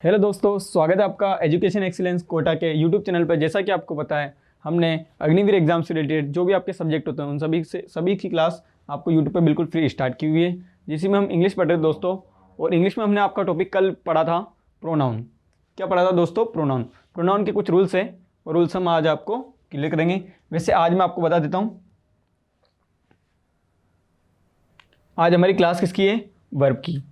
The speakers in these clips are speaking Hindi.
हेलो दोस्तों, स्वागत है आपका एजुकेशन एक्सीलेंस कोटा के यूट्यूब चैनल पर। जैसा कि आपको पता है, हमने अग्निवीर एग्जाम से रिलेटेड जो भी आपके सब्जेक्ट होते हैं उन सभी की क्लास आपको यूट्यूब पे बिल्कुल फ्री स्टार्ट की हुई है, जिसमें हम इंग्लिश पढ़ रहे थे दोस्तों। और इंग्लिश में हमने आपका टॉपिक कल पढ़ा था प्रोनाउन। क्या पढ़ा था दोस्तों? प्रोनाउन। प्रोनाउन के कुछ रूल्स है और रूल्स हम आज आपको क्लियर करेंगे। वैसे आज मैं आपको बता देता हूँ, आज हमारी क्लास किसकी है? वर्ब की।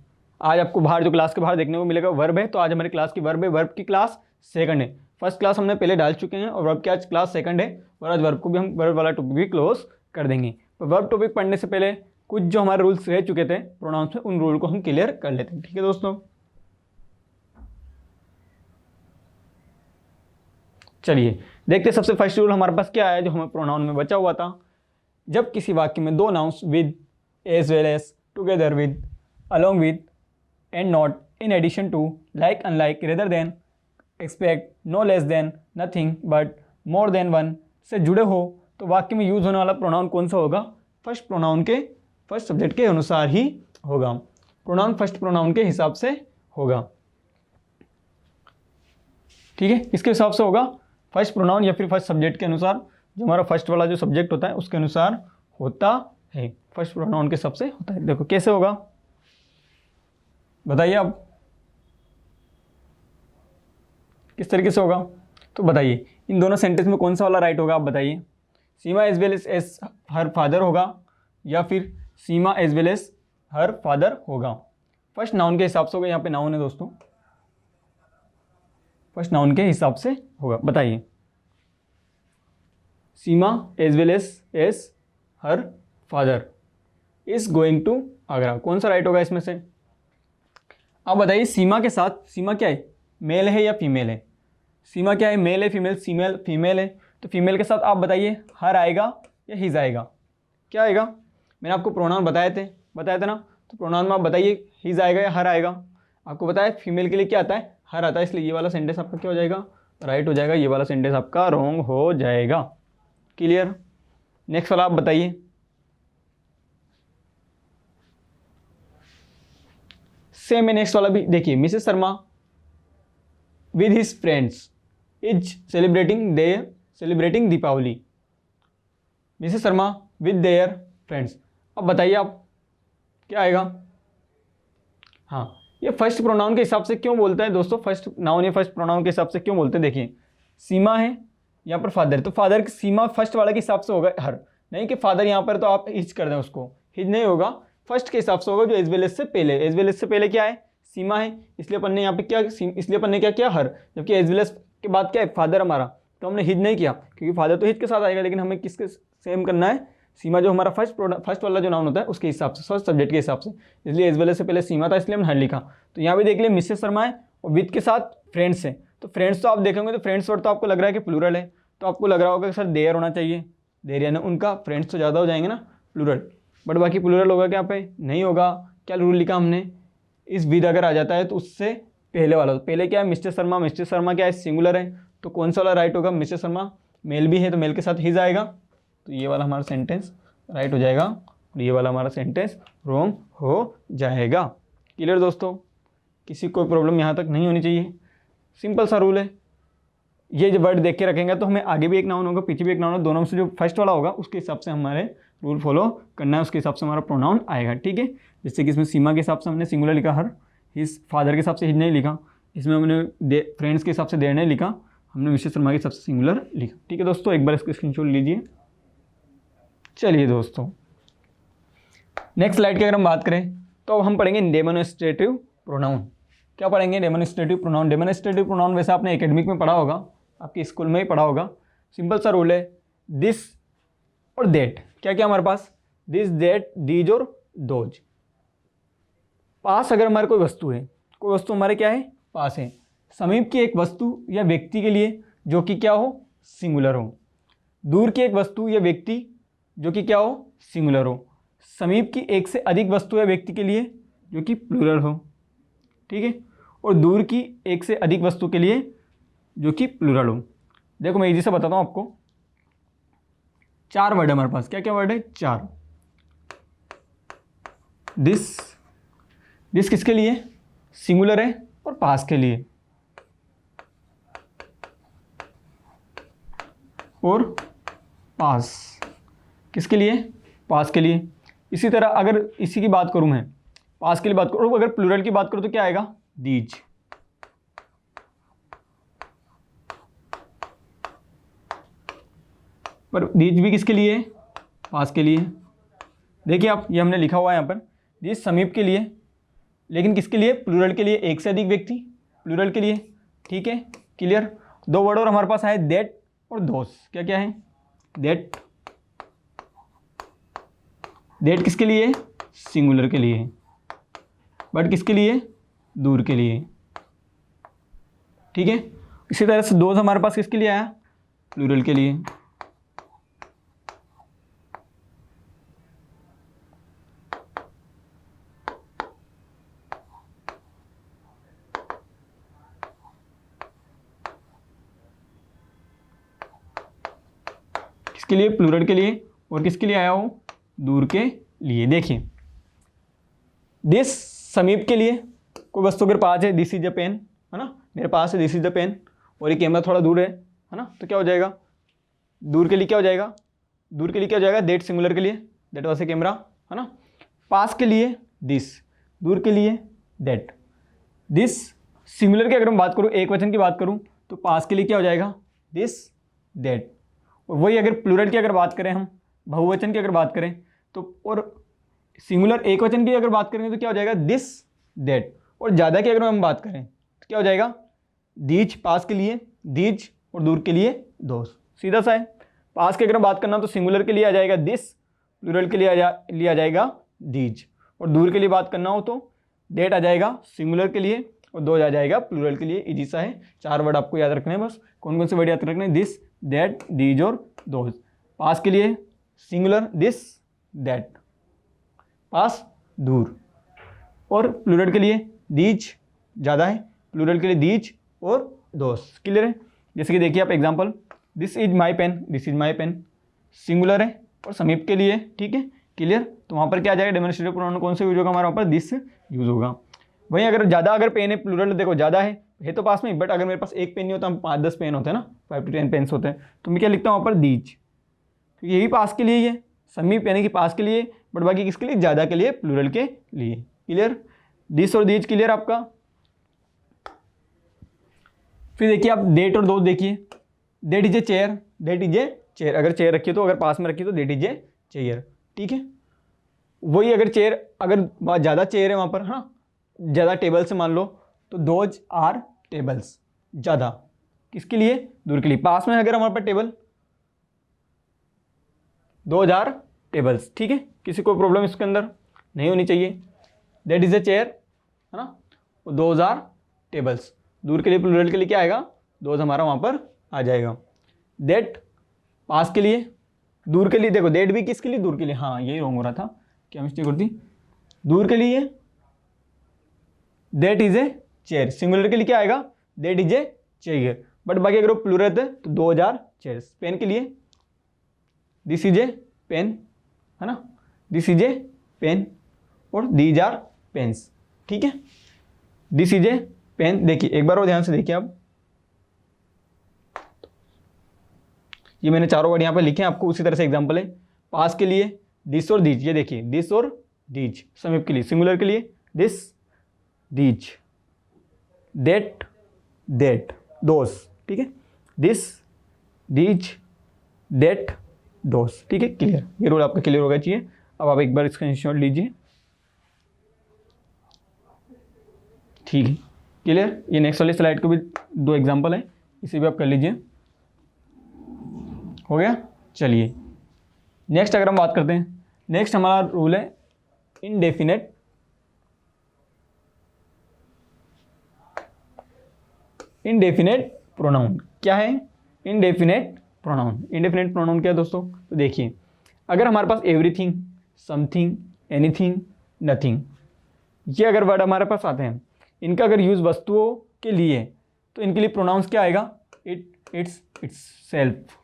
आज आपको बाहर जो क्लास के बाहर देखने को मिलेगा वर्ब है, तो आज हमारी क्लास की वर्ब है। वर्ब की क्लास सेकंड है। फर्स्ट क्लास हमने पहले डाल चुके हैं और वर्ब की आज क्लास सेकंड है। और आज वर्ब को भी हम वर्ब वाला टॉपिक भी क्लोज कर देंगे। तो वर्ब टॉपिक पढ़ने से पहले कुछ जो हमारे रूल्स रह चुके थे प्रोनाउंस में, उन रूल को हम क्लियर कर लेते हैं। ठीक है दोस्तों, चलिए देखते हैं। सबसे फर्स्ट रूल हमारे पास क्या है जो हमें प्रोनाउन में बचा हुआ था। जब किसी वाक्य में दो nouns with, as well as, together with, along with and not, in addition to, like, unlike, rather than, expect, no less than, nothing but, more than one से जुड़े हो, तो वाक्य में यूज होने वाला प्रोनाउन कौन सा होगा? फर्स्ट प्रोनाउन के, फर्स्ट सब्जेक्ट के अनुसार ही होगा। प्रोनाउन फर्स्ट प्रोनाउन के हिसाब से होगा। ठीक है, किसके हिसाब से होगा? फर्स्ट प्रोनाउन या फिर फर्स्ट सब्जेक्ट के अनुसार। जो हमारा फर्स्ट वाला जो सब्जेक्ट होता है उसके अनुसार होता है। फर्स्ट प्रोनाउन के हिसाब से होता है। देखो कैसे होगा, बताइए आप किस तरीके से होगा। तो बताइए इन दोनों सेंटेंस में कौन सा वाला राइट होगा? आप बताइए। Seema as well as her father होगा या फिर Seema as well as her father होगा? फर्स्ट नाउन के हिसाब से होगा। यहाँ पे नाउन है दोस्तों, फर्स्ट नाउन के हिसाब से होगा। बताइए। Seema as well as her father is going to Agra, कौन सा राइट होगा इसमें से? अब बताइए सीमा के साथ, सीमा क्या है? मेल है या फीमेल है? सीमा क्या है? मेल है, फीमेल? फीमेल है। तो फीमेल के साथ आप बताइए हर आएगा या हिज आएगा? क्या आएगा? मैंने आपको प्रोनाउन बताए थे ना। तो प्रोनाउन में आप बताइए हिज आएगा या हर आएगा? आपको बताया फीमेल के लिए क्या आता है? हर आता है। इसलिए ये वाला सेंटेंस आपका क्या हो जाएगा? राइट हो जाएगा। ये वाला सेंटेंस आपका रॉन्ग हो जाएगा। क्लियर? नेक्स्ट वाला आप बताइए। सेम है नेक्स्ट वाला भी। देखिए, Mrs Sharma with his friends is celebrating Deepavali. Mrs Sharma with their friends. अब बताइए आप क्या आएगा? हाँ, ये फर्स्ट प्रोनाउन के हिसाब से क्यों बोलते हैं दोस्तों? फर्स्ट नाउन या फर्स्ट प्रोनाउन के हिसाब से क्यों बोलते हैं? देखिए, सीमा है यहाँ पर फादर, तो फादर की सीमा फर्स्ट वाला के हिसाब से होगा हर, नहीं कि फादर यहाँ पर तो आप हिज कर दें उसको। हिज नहीं होगा, फर्स्ट के हिसाब से होगा जो एज वेल एज से पहले। एज वेल एज से पहले क्या है? सीमा है। इसलिए अपन ने यहाँ पे क्या, इसलिए अपन ने क्या किया? हर। जबकि एज वेल एज के बाद क्या है? फादर हमारा, तो हमने हिज नहीं किया क्योंकि फादर तो हिज के साथ आएगा। लेकिन हमें किसके सेम करना है? सीमा जो हमारा फर्स्ट वाला जो नाउन होता है उसके हिसाब से, फर्स्ट सब्जेक्ट के हिसाब से। इसलिए एज वेल एज से पहले सीमा था, इसलिए हमने हर लिखा। तो यहाँ भी देख लिया मिसेस शर्मा है और विद के साथ फ्रेंड्स है। तो फ्रेंड्स तो आप देखेंगे तो फ्रेंड्स वर्ड तो आपको लग रहा है कि प्लूरल है, तो आपको लग रहा होगा कि सर देयर होना चाहिए। देयर यानी उनका, फ्रेंड्स तो ज़्यादा हो जाएंगे ना, प्लूरल। बट बाकी प्लूरल होगा क्या पे? नहीं होगा। क्या रूल लिखा हमने? इस विद अगर आ जाता है तो उससे पहले वाला, तो पहले क्या है? मिस्टर शर्मा। मिस्टर शर्मा क्या है? सिंगुलर है, तो कौन सा वाला राइट होगा? मिस्टर शर्मा। मेल भी है तो मेल के साथ हिज आएगा, तो ये वाला हमारा सेंटेंस राइट हो जाएगा और ये वाला हमारा सेंटेंस रॉन्ग हो जाएगा। क्लियर दोस्तों? किसी कोई प्रॉब्लम यहाँ तक नहीं होनी चाहिए। सिंपल सा रूल है। ये जो वर्ड देख के रखेंगे तो हमें आगे भी एक नाउन होगा, पीछे भी एक नाउन होगा, दोनों में से जो फर्स्ट वाला होगा उसके हिसाब से हमारे रूल फॉलो करना है, उसके हिसाब से हमारा प्रोनाउन आएगा। ठीक है, जैसे कि इसमें सीमा के हिसाब से हमने सिंगुलर लिखा हर, हिज फादर के हिसाब से हिज नहीं लिखा, इसमें हमने फ्रेंड्स के हिसाब से देर नहीं लिखा, हमने मिसेस शर्मा के हिसाब से सिंगुलर लिखा। ठीक है दोस्तों, एक बार इसका स्क्रीनशॉट लीजिए। चलिए दोस्तों, नेक्स्ट स्लाइड की अगर हम बात करें तो हम पढ़ेंगे डेमोन्स्ट्रेटिव प्रोनाउन। क्या पढ़ेंगे? Demonstrative pronoun. डेमोन्स्ट्रेटिव प्रोनाउन वैसे आपने एकेडमिक में पढ़ा होगा, आपके स्कूल में ही पढ़ा होगा। सिंपल सा रूल है, दिस और दैट। क्या क्या हमारे पास? दिस, दैट, दीज और दोज। पास अगर हमारे कोई वस्तु है, कोई वस्तु हमारे क्या है? पास है। समीप की एक वस्तु या व्यक्ति के लिए जो कि क्या हो? सिंगुलर हो। दूर की एक वस्तु या व्यक्ति जो कि क्या हो? सिंगुलर हो। समीप की एक से अधिक वस्तु या व्यक्ति के लिए जो कि प्लूरल हो। ठीक है, और दूर की एक से अधिक वस्तु के लिए जो कि प्लूरल हो। देखो मैं इजी से बताता हूँ आपको। 4 वर्ड है हमारे पास। क्या क्या वर्ड है? 4। दिस, दिस किसके लिए? सिंगुलर है और पास के लिए। और पास, किसके लिए? पास के लिए। इसी तरह अगर इसी की बात करूं मैं, पास के लिए बात करूं, अगर प्लूरल की बात करूं तो क्या आएगा? दीज। पर दीज भी किसके लिए? पास के लिए। देखिए आप, ये हमने लिखा हुआ है यहाँ पर, दीज समीप के लिए, लेकिन किसके लिए? प्लूरल के लिए, एक से अधिक व्यक्ति, प्लूरल के लिए। ठीक है, क्लियर। दो वर्ड और हमारे पास आए, दैट और दोस। क्या क्या है? दैट, दैट किसके लिए? सिंगुलर के लिए। बट किसके लिए? दूर के लिए। ठीक है, इसी तरह से दोस हमारे पास किसके लिए आया? प्लूरल के लिए। किसके लिए? प्लूरल के लिए। और किसके लिए आया हो? दूर के लिए। देखिए, दिस समीप के लिए, कोई वस्तु अगर पास है, दिस इज अ पेन, है ना, मेरे पास है, दिस इज अ पेन, और ये कैमरा थोड़ा दूर है ना, तो क्या हो जाएगा? दूर के लिए क्या हो जाएगा? दूर के लिए क्या हो जाएगा? दैट सिंगुलर के लिए, दैट वाज ए कैमरा, है ना। पास के लिए दिस, दूर के लिए दैट। दिस सिंगुलर की अगर मैं बात करूँ, एक वचन की बात करूँ, तो पास के लिए क्या हो जाएगा? This that. और वही अगर प्लूरल की अगर बात करें, हम बहुवचन की अगर बात करें तो, और सिंगुलर एक वचन की अगर बात करेंगे तो क्या हो जाएगा? This that. और ज़्यादा की अगर हम बात करें तो क्या हो जाएगा? दीज पास के लिए, दीज, और दूर के लिए दोस। सीधा सा है। पास की अगर हम बात करना तो सिंगुलर के लिए आ जाएगा दिस, प्लूरल के लिए आ जाएगा दीज, और दूर के लिए बात करना हो तो दैट आ जाएगा सिंगुलर के लिए, और दोज आ जाएगा प्लूरल के लिए। इजी सा है, 4 वर्ड आपको याद रखने हैं बस। कौन कौन से वर्ड याद रखने हैं? दिस, दैट, दीज और दोज। पास के लिए सिंगुलर दिस दैट, पास दूर, और प्लूरल के लिए दीज ज़्यादा है, प्लूरल के लिए दीज और दोस। क्लियर है? जैसे कि देखिए आप example, this is my pen, this is my pen, singular है और समीप के लिए। ठीक है, क्लियर। तो वहाँ पर क्या आ जाएगा? डेमोन्स्ट्रेटिव प्रोनाउन कौन सा यूज होगा हमारा? वहाँ पर दिस यूज होगा। वहीं अगर ज़्यादा अगर पेन है, प्लूरल देखो ज़्यादा है तो पास में, बट अगर मेरे पास एक पेन नहीं होता, हम 5-10 पेन होते हैं ना, 5 to 10 पेन्स होते हैं, तो मैं क्या लिखता हूँ वहाँ पर? दीज। तो यही पास के लिए ही है, समीप यानी कि पास के लिए, बट बाकी किसके लिए? ज़्यादा के लिए, प्लूरल के लिए। क्लियर? दिस और दीज क्लियर आपका। फिर देखिए आप डेट और दोस्त देखिए, that is a chair, that is a chair, अगर चेयर रखी तो, अगर पास में रखी तो डेट इज ए चेयर। ठीक है, वही अगर चेयर, अगर ज़्यादा चेयर है वहाँ पर, हाँ ज़्यादा टेबल से मान लो, तो दोज आर टेबल्स, ज़्यादा किसके लिए? दूर के लिए। पास में अगर हमारे पास टेबल, दोज आर टेबल्स। ठीक है, किसी को प्रॉब्लम इसके अंदर नहीं होनी चाहिए। दैट इज ए चेयर, है ना, दोज आर टेबल्स। दूर के लिए, प्लूरल के लिए क्या आएगा? दोज हमारा वहाँ पर आ जाएगा। दैट पास के लिए, दूर के लिए देखो, दैट भी किसके लिए? दूर के लिए। हाँ यही रॉन्ग हो रहा था, क्या मिस्टेक होती? दूर के लिए that is a chair, singular के लिए क्या आएगा? That is a chair. But बाकी अगर वो प्लूरल है तो 2000 चेयर्स। पेन के लिए दिस इज ए पेन, है ना, दिस इज ए पेन, और दीज आर पेन्स। ठीक है, दिस इज ए पेन। देखिए एक बार और ध्यान से देखिए आप, ये मैंने चारों वर्ड यहाँ पे लिखे हैं, आपको उसी तरह से एग्जांपल है। पास के लिए दिस और दीज, ये देखिए दिस और दीज। समीप के लिए, सिंगुलर के लिए दिस, दीज, दैट, दैट, दोस। ठीक है, दिस, दीज, दैट, दोस। ठीक है, क्लियर। ये रूल आपका क्लियर होगा चाहिए। अब आप एक बार इसका स्क्रीनशॉट लीजिए। ठीक है, क्लियर। ये नेक्स्ट वाली स्लाइड को भी 2 एग्जांपल है, इसे भी आप कर लीजिए। हो गया। चलिए नेक्स्ट अगर हम बात करते हैं, नेक्स्ट हमारा रूल है इनडेफिनेट प्रोनाउन। क्या है इनडेफिनेट प्रोनाउन? इनडेफिनेट प्रोनाउन क्या है दोस्तों? तो देखिए, अगर हमारे पास एवरीथिंग, समथिंग, एनीथिंग, नथिंग, ये अगर वर्ड हमारे पास आते हैं, इनका अगर यूज़ वस्तुओं के लिए, तो इनके लिए प्रोनाउंस क्या आएगा? It, it's, it's self.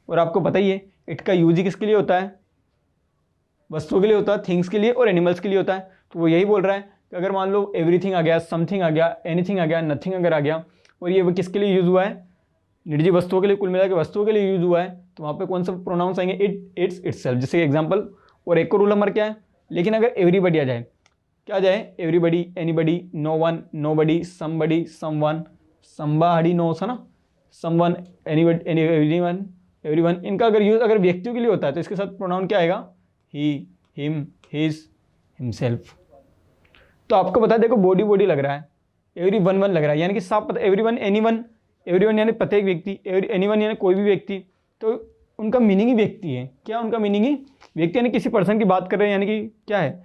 और आपको पता ही है इट का यूज ही किसके लिए होता है? वस्तुओं के लिए होता है, थिंग्स के लिए और एनिमल्स के लिए होता है। तो वो यही बोल रहा है कि अगर मान लो एवरीथिंग आ गया, समथिंग आ गया, एनीथिंग आ गया, नथिंग अगर आ गया, और ये वो किसके लिए यूज़ हुआ है? निर्जीव वस्तुओं के लिए, कुल मिला के वस्तुओं के लिए यूज हुआ है, तो वहाँ पे कौन सा प्रोनाउंस आएंगे, इट, इट्स, इटसेल्फ, जैसे एग्जांपल। और एक को रूल नंबर क्या है, लेकिन अगर एवरीबडी आ जाए, क्या आ जाए, everybody, anybody, no one, nobody, somebody, someone, somebody knows, है ना, समवन, एनीबडी, एवरीवन, एवरीवन। इनका अगर यूज अगर व्यक्तियों के लिए होता है तो इसके साथ प्रोनाउन क्या आएगा, ही, हिम, हिज, हिमसेल्फ। तो आपको पता है, देखो बॉडी बॉडी लग रहा है, एवरी वन वन लग रहा है, यानी कि साफ पता, every one, any one, every one यानी प्रत्येक व्यक्ति, एनी वन यानी कोई भी व्यक्ति, तो उनका मीनिंग ही व्यक्ति है। क्या उनका मीनिंग ही व्यक्ति, यानी किसी पर्सन की बात कर रहे हैं, यानी कि क्या है,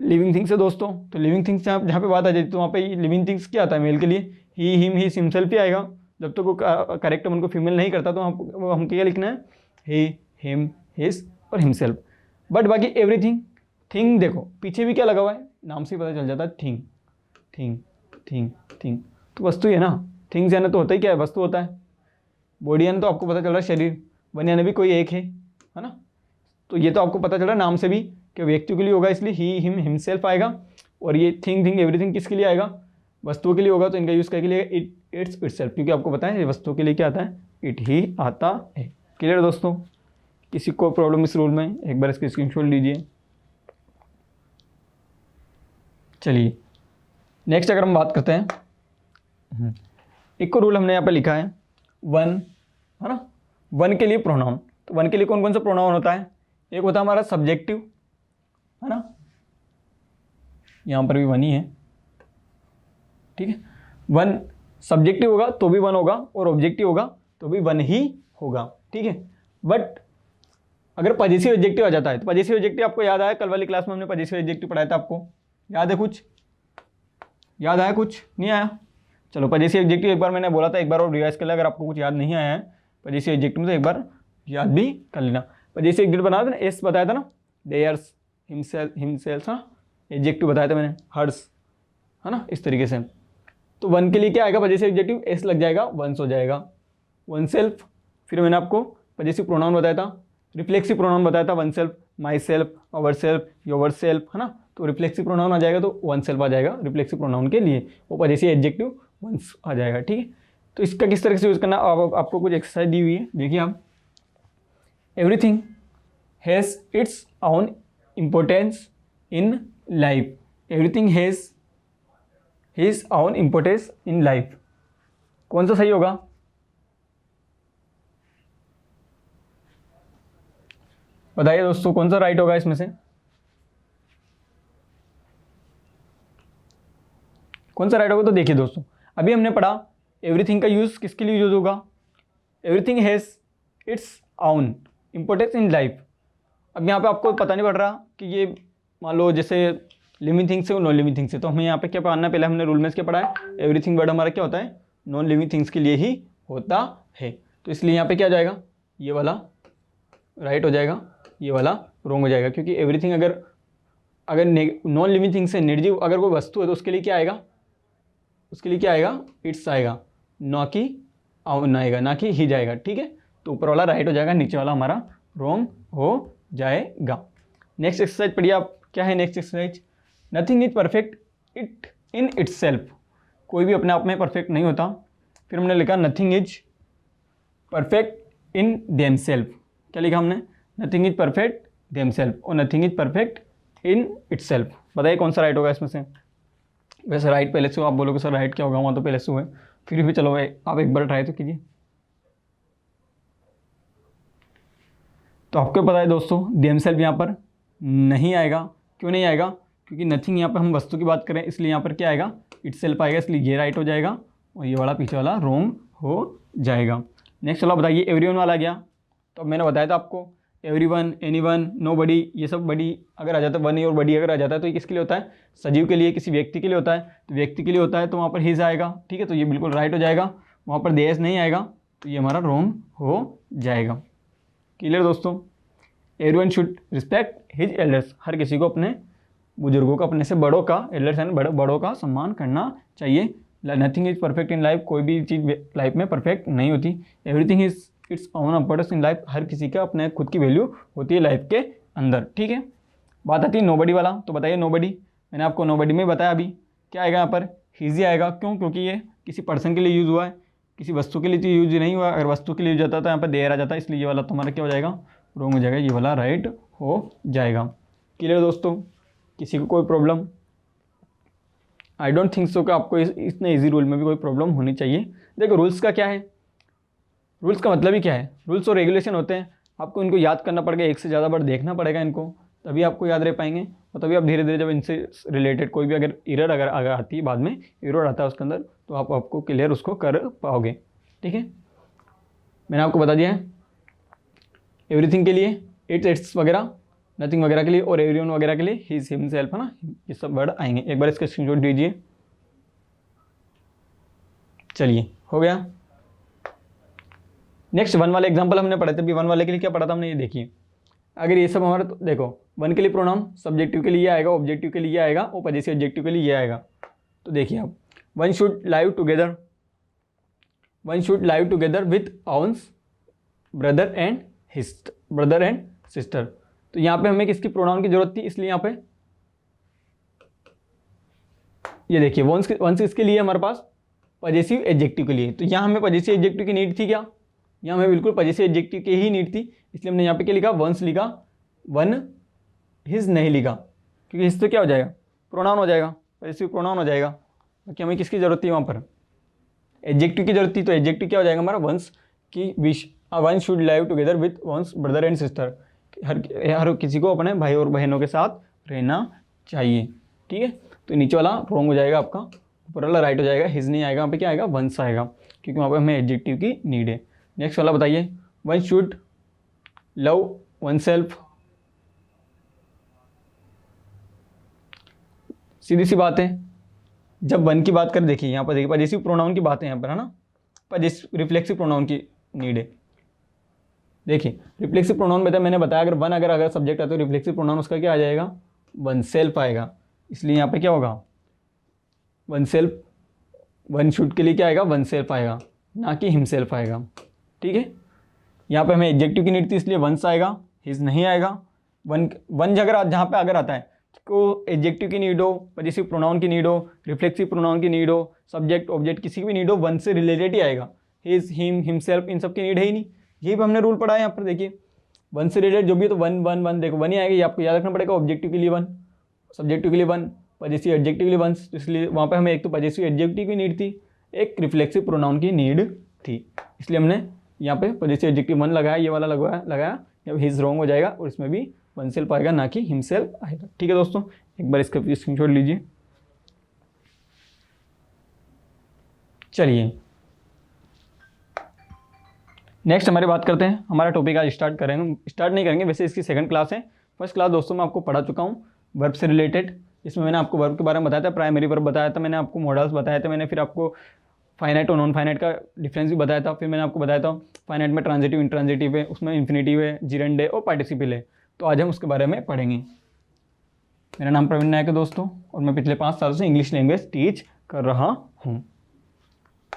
लिविंग थिंग्स है दोस्तों। तो लिविंग थिंग्स जहाँ पे बात आ जाती है तो वहाँ पे लिविंग थिंग्स क्या आता है मेल के लिए, ही, हिम, हिज, हिमसेल्फ ही आएगा। जब तक वो करेक्ट उनको फीमेल नहीं करता तो हम क्या लिखना है, ही, हिम, हिज और हिमसेल्फ। बट बाकी एवरीथिंग, थिंग देखो पीछे भी क्या लगा हुआ है, नाम से ही पता चल जाता है, थिंग, थिंग, थिंग, थिंग, तो वस्तु ही है ना। थिंग्स यानी तो होता ही क्या है, वस्तु होता है। बॉडी यानी तो आपको पता चल रहा है शरीर, वन यानी भी कोई एक है ना। तो ये तो आपको पता चल रहा है नाम से भी कि व्यक्तियों के लिए होगा, इसलिए ही, हिम, हिमसेल्फ आएगा। और ये थिंग, थिंग, एवरीथिंग किसके लिए आएगा, वस्तुओं के लिए होगा, तो इनका यूज़ करके लिए इट, इट्स, इटसेल्फ, क्योंकि आपको पता है ये वस्तुओं के लिए क्या आता है, इट ही आता है। क्लियर दोस्तों, किसी को प्रॉब्लम इस रूल में, एक बार इसके स्क्रीनशॉट लीजिए। चलिए नेक्स्ट अगर हम बात करते हैं, एक को रूल हमने यहाँ पे लिखा है, वन, है ना, वन के लिए प्रोनाउन। तो वन के लिए कौन कौन सा प्रोनाउन होता है, एक होता है हमारा सब्जेक्टिव, है ना, यहाँ पर भी वन ही है, ठीक है। वन सब्जेक्टिव होगा तो भी वन होगा, और ऑब्जेक्टिव होगा तो भी वन ही होगा, ठीक है। बट अगर पॉजिटिव एडजेक्टिव आ जाता है, तो पॉजिटिव एडजेक्टिव आपको याद आया, कल वाली क्लास में हमने पॉजिटिव एडजेक्टिव पढ़ाया था, आपको याद है, कुछ याद आया, कुछ नहीं आया। चलो पॉजिटिव एडजेक्टिव एक बार मैंने बोला था, एक बार और रिवाइज कर लिया, अगर आपको कुछ याद नहीं आया है पॉजिटिव एडजेक्टिव में तो एक बार याद भी कर लेना। पॉजिटिव एडजेक्टिव बनाया था ना, एस बताया था ना, देयर्स, हिमसेल्फ, हिमसेल्फ, हाँ एडजेक्टिव बताया था मैंने, हर्स, है ना, इस तरीके से। तो वन के लिए क्या आएगा, पॉजिटिव एडजेक्टिव, एस लग जाएगा, वंस हो जाएगा, वन सेल्फ। फिर मैंने आपको पॉजिटिव प्रोनाउन बताया था, रिफ्लेक्सिव प्रोनाउन बताया था, one self, my self, our self, your self, है ना। तो रिफ्लेक्सिव प्रोनाउन आ जाएगा तो वन सेल्फ आ जाएगा रिफ्लेक्सिव प्रोनाउन के लिए, वो पॉजिटिव एडजेक्टिव वंस आ जाएगा, ठीक है। तो इसका किस तरह से यूज़ करना, आपको कुछ एक्सरसाइज दी हुई है, देखिए आप। Everything has its own importance in life, everything has his own importance in life, कौन सा सही होगा, बताइए दोस्तों, कौन सा राइट होगा इसमें से, कौन सा राइट होगा। तो देखिए दोस्तों, अभी हमने पढ़ा एवरीथिंग का यूज़ किसके लिए यूज होगा, everything has its own importance in life. अब यहाँ पे आपको पता नहीं पड़ रहा कि ये मान लो जैसे लिविंग थिंग्स है और नॉन लिविंग थिंग्स है, तो हमें यहाँ पे क्या पढ़ना, पहले हमने रूल में क्या पढ़ा है, एवरीथिंग वर्ड हमारा क्या होता है, नॉन लिविंग थिंग्स के लिए ही होता है। तो इसलिए यहाँ पे क्या आ जाएगा, ये वाला राइट हो जाएगा, ये वाला रॉन्ग हो जाएगा, क्योंकि एवरीथिंग अगर नॉन लिविंग थिंग्स से निर्जीव अगर कोई वस्तु है तो उसके लिए क्या आएगा, उसके लिए क्या आएगा, इट्स आएगा, ना कि आउन आएगा, ना कि ही जाएगा, ठीक है। तो ऊपर वाला राइट हो जाएगा, नीचे वाला हमारा रॉन्ग हो जाएगा। नेक्स्ट एक्सरसाइज पढ़िए आप, क्या है next exercise, nothing is perfect it in its self, कोई भी अपने आप में परफेक्ट नहीं होता। फिर हमने लिखा nothing is perfect in them self, क्या लिखा हमने, nothing is perfect them self और nothing is perfect in its self. बताइए कौन सा राइट होगा इसमें से। वैसे राइट पहले से हो, आप बोलोगे सर राइट क्या होगा, वहाँ तो पहले से हुआ है, फिर भी चलो आप एक बार ट्राई तो कीजिए। तो आपको पता है दोस्तों देम सेल्फ यहाँ पर नहीं आएगा, क्यों नहीं आएगा, क्योंकि नथिंग यहाँ पर हम वस्तु की बात करें, इसलिए यहाँ पर क्या आएगा, इट सेल्फ आएगा, इसलिए ये राइट हो जाएगा और ये वाला पीछे वाला रॉन्ग हो जाएगा। नेक्स्ट चलो बताइए, एवरीवन वाला आ गया। तो अब मैंने बताया था आपको एवरीवन, एनीवन, नोबडी, ये सब बडी अगर आ जाता है, वन और बडी अगर आ जाता है तो ये किसके लिए होता है, सजीव के लिए, किसी व्यक्ति के लिए होता है। तो व्यक्ति के लिए होता है तो वहाँ पर हिज आएगा, ठीक है, तो ये बिल्कुल राइट हो जाएगा। वहाँ पर देश नहीं आएगा तो ये हमारा रॉन्ग हो जाएगा। क्लियर दोस्तों, everyone should respect his elders, हर किसी को अपने बुजुर्गों का, अपने से बड़ों का, एल्डर्स यानी बड़ों का सम्मान करना चाहिए। Nothing is perfect in life, कोई भी चीज़ लाइफ में परफेक्ट नहीं होती। Everything is its own importance in life, हर किसी का अपने खुद की वैल्यू होती है लाइफ के अंदर, ठीक है। बात आती है नोबडी वाला, तो बताइए नोबडी, मैंने आपको नोबडी में बताया अभी क्या आएगा, यहाँ पर हिजी आएगा, क्यों, क्योंकि ये किसी पर्सन के लिए यूज़ हुआ है, किसी वस्तु के लिए तो यूज नहीं हुआ, अगर वस्तु के लिए यूज जाता तो यहाँ पर देयर आ जाता, इसलिए ये वाला तुम्हारा क्या हो जाएगा, रॉन्ग हो जाएगा, ये वाला राइट हो जाएगा। क्लियर दोस्तों, किसी को कोई problem? I don't think so कि आपको इतने ईजी रूल में भी कोई प्रॉब्लम होनी चाहिए। देखो रूल्स का क्या है, रूल्स का मतलब ही क्या है, रूल्स और रेगुलेशन होते हैं, आपको इनको याद करना पड़ेगा, एक से ज़्यादा बार देखना पड़ेगा इनको, तभी आपको याद रह पाएंगे, और तभी आप धीरे धीरे जब इनसे रिलेटेड कोई भी अगर एरर अगर आती है, बाद में एरर आता है उसके अंदर, तो आपको क्लियर उसको कर पाओगे। ठीक है, मैंने आपको बता दिया है एवरीथिंग के लिए, इट्स वगैरह, नथिंग वगैरह के लिए, और एवरीवन वगैरह के लिए हिज हिमसेल्फ, है ना, ये सब वर्ड आएंगे। एक बार इसका स्क्रीनशॉट दीजिए। चलिए हो गया। नेक्स्ट वन वाले एग्जांपल हमने पढ़े थे, अभी वन वाले के लिए क्या पढ़ा था हमने, ये देखिए। अगर ये सब हमारा, तो देखो वन के लिए प्रोनाउन सब्जेक्टिव के लिए आएगा, ऑब्जेक्टिव के लिए आएगा, और पजेसिव एडजेक्टिव के लिए ये आएगा। तो देखिए आप, one should live together, one should live together with ounce brother and sister. तो यहाँ पे हमें किसकी प्रोनाउन की जरूरत थी, इसलिए यहाँ पे ये देखिए वंस किसके लिए हमारे पास, पजेसिव एडजेक्टिव के लिए। तो यहाँ हमें पजेसिव एडजेक्टिव की नीड थी क्या, यहाँ हमें बिल्कुल पजेसिव एडजेक्टिव की ही नीड थी, इसलिए हमने यहाँ पे क्या लिखा, वंस लिखा, वन हिज नहीं लिखा, क्योंकि हिज तो क्या हो जाएगा, प्रोनाउन हो जाएगा, पजेसिव प्रोनाउन हो जाएगा। बाकी हमें किसकी जरूरत थी वहाँ पर, एडजेक्टिव की जरूरत थी, तो एडजेक्टिव क्या हो जाएगा हमारा, वंस की wish, one should live together with one's brother and sister, हर किसी को अपने भाई और बहनों के साथ रहना चाहिए। ठीक है, तो नीचे वाला रॉन्ग हो जाएगा आपका, ऊपर वाला राइट हो जाएगा, हिज नहीं आएगा, वहाँ पे क्या आएगा, वंस आएगा, क्योंकि वहाँ पे हमें एडजेक्टिव की नीड है। नेक्स्ट वाला बताइए, one should love oneself. सीधी सी बात है, जब वन की बात करें, देखिए यहाँ पर देखिए पजेसिव प्रोनाउन की बात है यहाँ पर, है ना, रिफ्लेक्सिव प्रोनाउन की नीड है। देखिए रिफ्लेक्सिव प्रोनाउन मैंने बताया, अगर वन अगर सब्जेक्ट है तो रिफ्लेक्सिव प्रोनाउन उसका क्या आ जाएगा, वन सेल्फ आएगा, इसलिए यहाँ पे क्या होगा, वन सेल्फ, वन शुड के लिए क्या आएगा, वन सेल्फ आएगा, ना कि हिमसेल्फ आएगा। ठीक है, यहाँ पे हमें एडजेक्टिव की नीड थी, इसलिए वंस आएगा, हिज नहीं आएगा। वन जगह जहाँ पे अगर आता है को एडजेक्टिव की नीड हो, पजेसिव प्रोनाउन की नीड हो, रिफ्लेक्सिव प्रोनाउन की नीड हो, सब्जेक्ट ऑब्जेक्ट किसी की भी नीड हो, वन से रिलेटेड ही आएगा। हिज, हिम, हिमसेल्फ, इन सब की नीड है ही नहीं, यही भी हमने रूल पढ़ा है यहाँ पर। देखिए वन से रिलेटेड जो भी है तो वन वन वन, देखो वन ही आएगा, ये आपको याद रखना पड़ेगा, ऑब्जेक्टिव के लिए वन, सब्जेक्टिव के लिए वन, पजेसिव एडजेक्टिव के लिए वंस, इसलिए वहाँ पर हमें एक तो पजेसिव एडजेक्टिव की नीड थी, एक रिफ्लेक्सिव प्रोनाउन की नीड थी, इसलिए हमने यहाँ पे पजेसिव एडजेक्टिव वन लगाया, ये वाला लगाया, जब हिज रॉन्ग हो जाएगा, और इसमें भी वन सेल्फ आएगा, ना कि हिमसेल्फ आएगा। ठीक है दोस्तों, एक बार इसका स्क्रीनशॉट लीजिए। चलिए नेक्स्ट हमारी बात करते हैं, हमारा टॉपिक आज स्टार्ट नहीं करेंगे, वैसे इसकी सेकंड क्लास है। फर्स्ट क्लास दोस्तों मैं आपको पढ़ा चुका हूँ वर्ब से रिलेटेड, इसमें मैंने आपको वर्ब के बारे में बताया था, प्राइमरी वर्ब बताया था, मैंने आपको मॉडल्स बताए थे, मैंने फिर आपको फाइनाइट और नॉन फाइनाइट का डिफरेंस भी बताया था, फिर मैंने आपको बताया था फाइनाइट में ट्रांजिटिव इंट्रांजिटिव है, उसमें इन्फिनेटिव है, जिरेंड है और पार्टिसिपल है। तो आज हम उसके बारे में पढ़ेंगे। मेरा नाम प्रवीण नायक है दोस्तों, और मैं पिछले 5 साल से इंग्लिश लैंग्वेज टीच कर रहा हूँ।